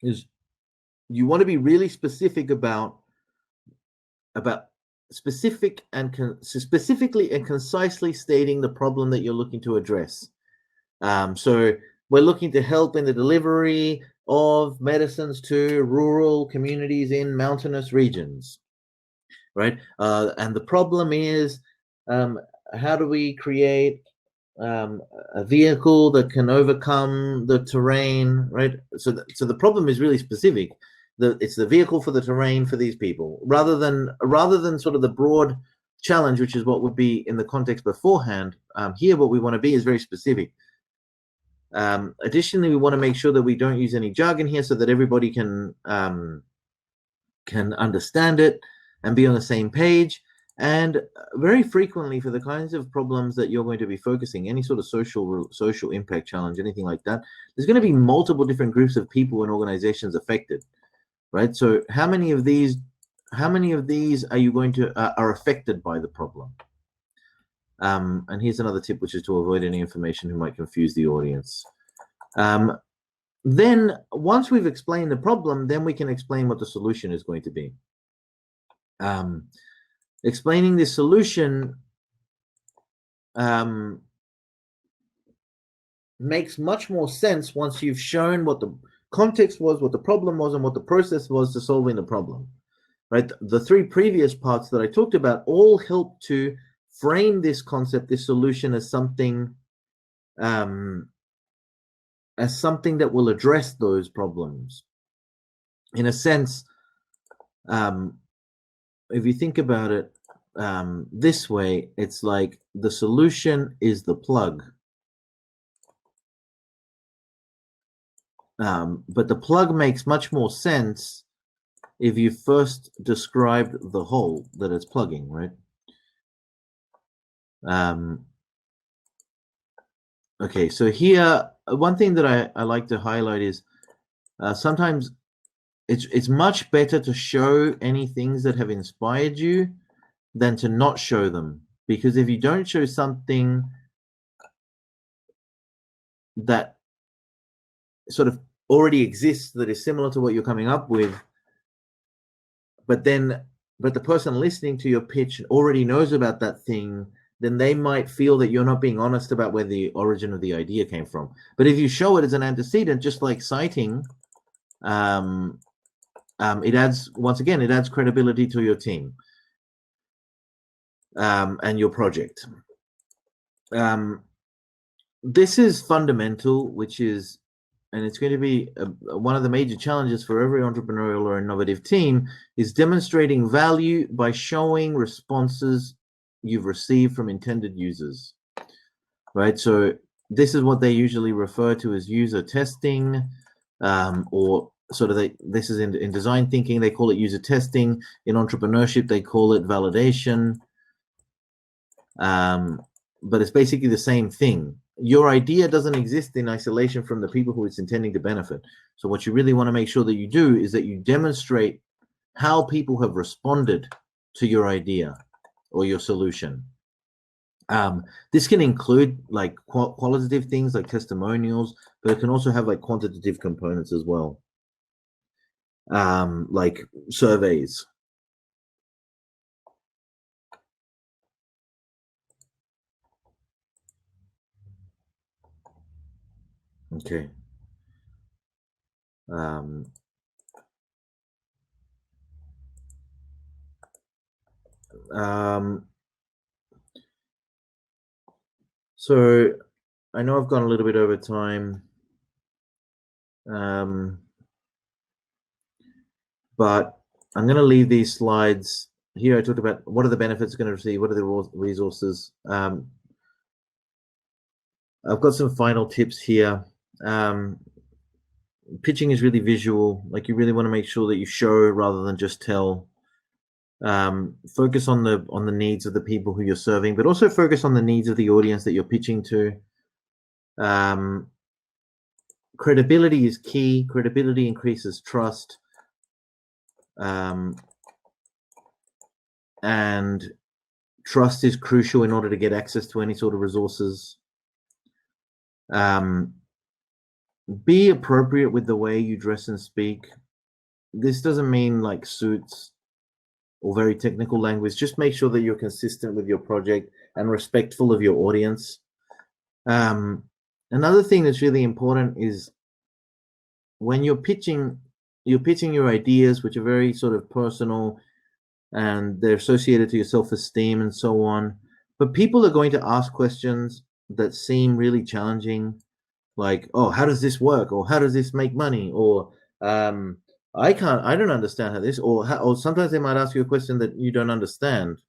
is, you want to be really specific about specifically and concisely stating the problem that you're looking to address. So we're looking to help in the delivery of medicines to rural communities in mountainous regions, right? And the problem is, how do we create a vehicle that can overcome the terrain, right? So the problem is really specific. It's the vehicle for the terrain for these people, rather than sort of the broad challenge, which is what would be in the context beforehand. Here, what we want to be is very specific. Additionally, we want to make sure that we don't use any jargon here, so that everybody can understand it and be on the same page. And very frequently, for the kinds of problems that you're going to be focusing, any sort of social impact challenge, anything like that, there's going to be multiple different groups of people and organizations affected, right? So how many of these are you going to are affected by the problem? And here's another tip, which is to avoid any information who might confuse the audience. Then once we've explained the problem, then we can explain what the solution is going to be. Explaining the solution makes much more sense once you've shown what the context was, what the problem was, and what the process was to solving the problem. right? The three previous parts that I talked about all help to frame this concept, this solution, as something that will address those problems. In a sense, if you think about it this way, it's like the solution is the plug. But the plug makes much more sense if you first described the hole that it's plugging, right? Okay, so here, one thing that I like to highlight is sometimes it's much better to show any things that have inspired you than to not show them. Because if you don't show something that sort of already exists that is similar to what you're coming up with, but the person listening to your pitch already knows about that thing, then they might feel that you're not being honest about where the origin of the idea came from. But if you show it as an antecedent, just like citing, it adds, once again, it adds credibility to your team and your project. This is fundamental, and it's going to be one of the major challenges for every entrepreneurial or innovative team, is demonstrating value by showing responses you've received from intended users, right? So this is what they usually refer to as user testing, or sort of this is in design thinking, they call it user testing. In entrepreneurship, they call it validation. But it's basically the same thing. Your idea doesn't exist in isolation from the people who it's intending to benefit. So what you really want to make sure that you do is that you demonstrate how people have responded to your idea or your solution. This can include like qualitative things like testimonials, but it can also have like quantitative components as well, like surveys. Okay. So I know I've gone a little bit over time, but I'm going to leave these slides here. I talked about what are the benefits going to receive, what are the resources. I've got some final tips here. Pitching is really visual. Like, you really want to make sure that you show rather than just tell. Focus on the needs of the people who you're serving, but also focus on the needs of the audience that you're pitching to. Credibility is key. Credibility increases trust. And trust is crucial in order to get access to any sort of resources. Be appropriate with the way you dress and speak. This doesn't mean like suits or very technical language. Just make sure that you're consistent with your project and respectful of your audience. Another thing that's really important is when you're pitching your ideas, which are very sort of personal and they're associated to your self-esteem and so on. But people are going to ask questions that seem really challenging, like, oh, how does this work? Or how does this make money? Or I don't understand how this, or sometimes they might ask you a question that you don't understand.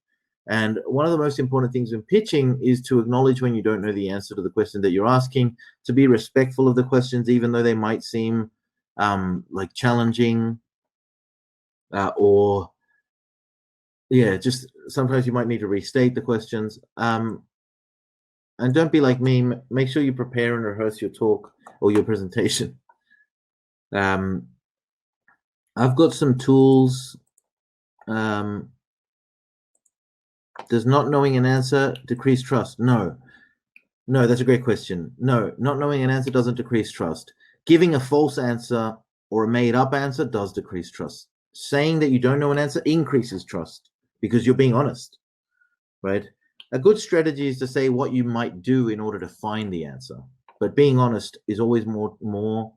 And one of the most important things in pitching is to acknowledge when you don't know the answer to the question that you're asking, to be respectful of the questions, even though they might seem like challenging, or yeah, just sometimes you might need to restate the questions. And don't be like me. Make sure you prepare and rehearse your talk or your presentation. I've got some tools. Does not knowing an answer decrease trust? No, that's a great question. No, not knowing an answer doesn't decrease trust. Giving a false answer or a made-up answer does decrease trust. Saying that you don't know an answer increases trust because you're being honest, right? A good strategy is to say what you might do in order to find the answer, but being honest is always more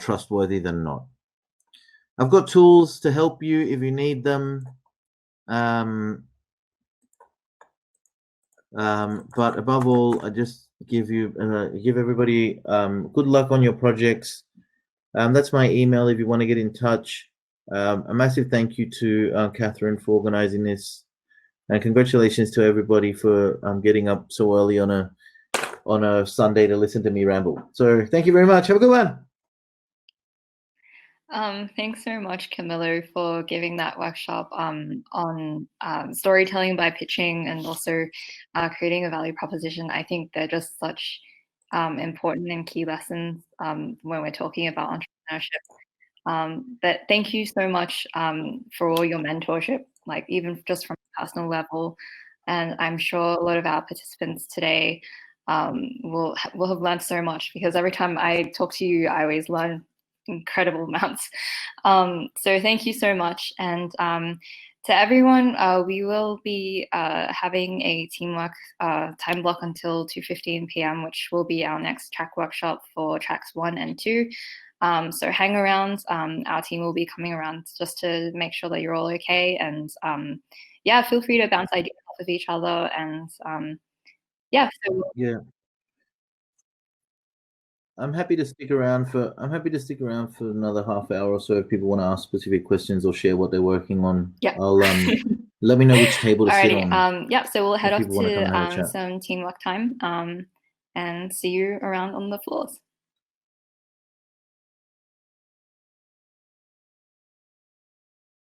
trustworthy than not. I've got tools to help you if you need them. But above all, I just give everybody good luck on your projects. That's my email if you want to get in touch. A massive thank you to Catherine for organizing this, and congratulations to everybody for getting up so early on a Sunday to listen to me ramble. So thank you very much. Have a good one. Thanks so much, Camilo, for giving that workshop on storytelling by pitching and also creating a value proposition. I think they're just such important and key lessons when we're talking about entrepreneurship. But thank you so much for all your mentorship, like even just from a personal level. And I'm sure a lot of our participants today will have learned so much, because every time I talk to you, I always learn incredible amounts. So thank you so much. And to everyone, we will be having a teamwork time block until 2:15 p.m., which will be our next track workshop for tracks 1 and 2. So hang around. Our team will be coming around just to make sure that you're all okay. And yeah, feel free to bounce ideas off of each other. And yeah. Yeah. I'm happy to stick around for another half hour or so if people want to ask specific questions or share what they're working on. Yeah. I'll let me know which table to sit on. Yeah, so we'll head off people wanna come and have a to chat. some teamwork time and see you around on the floors.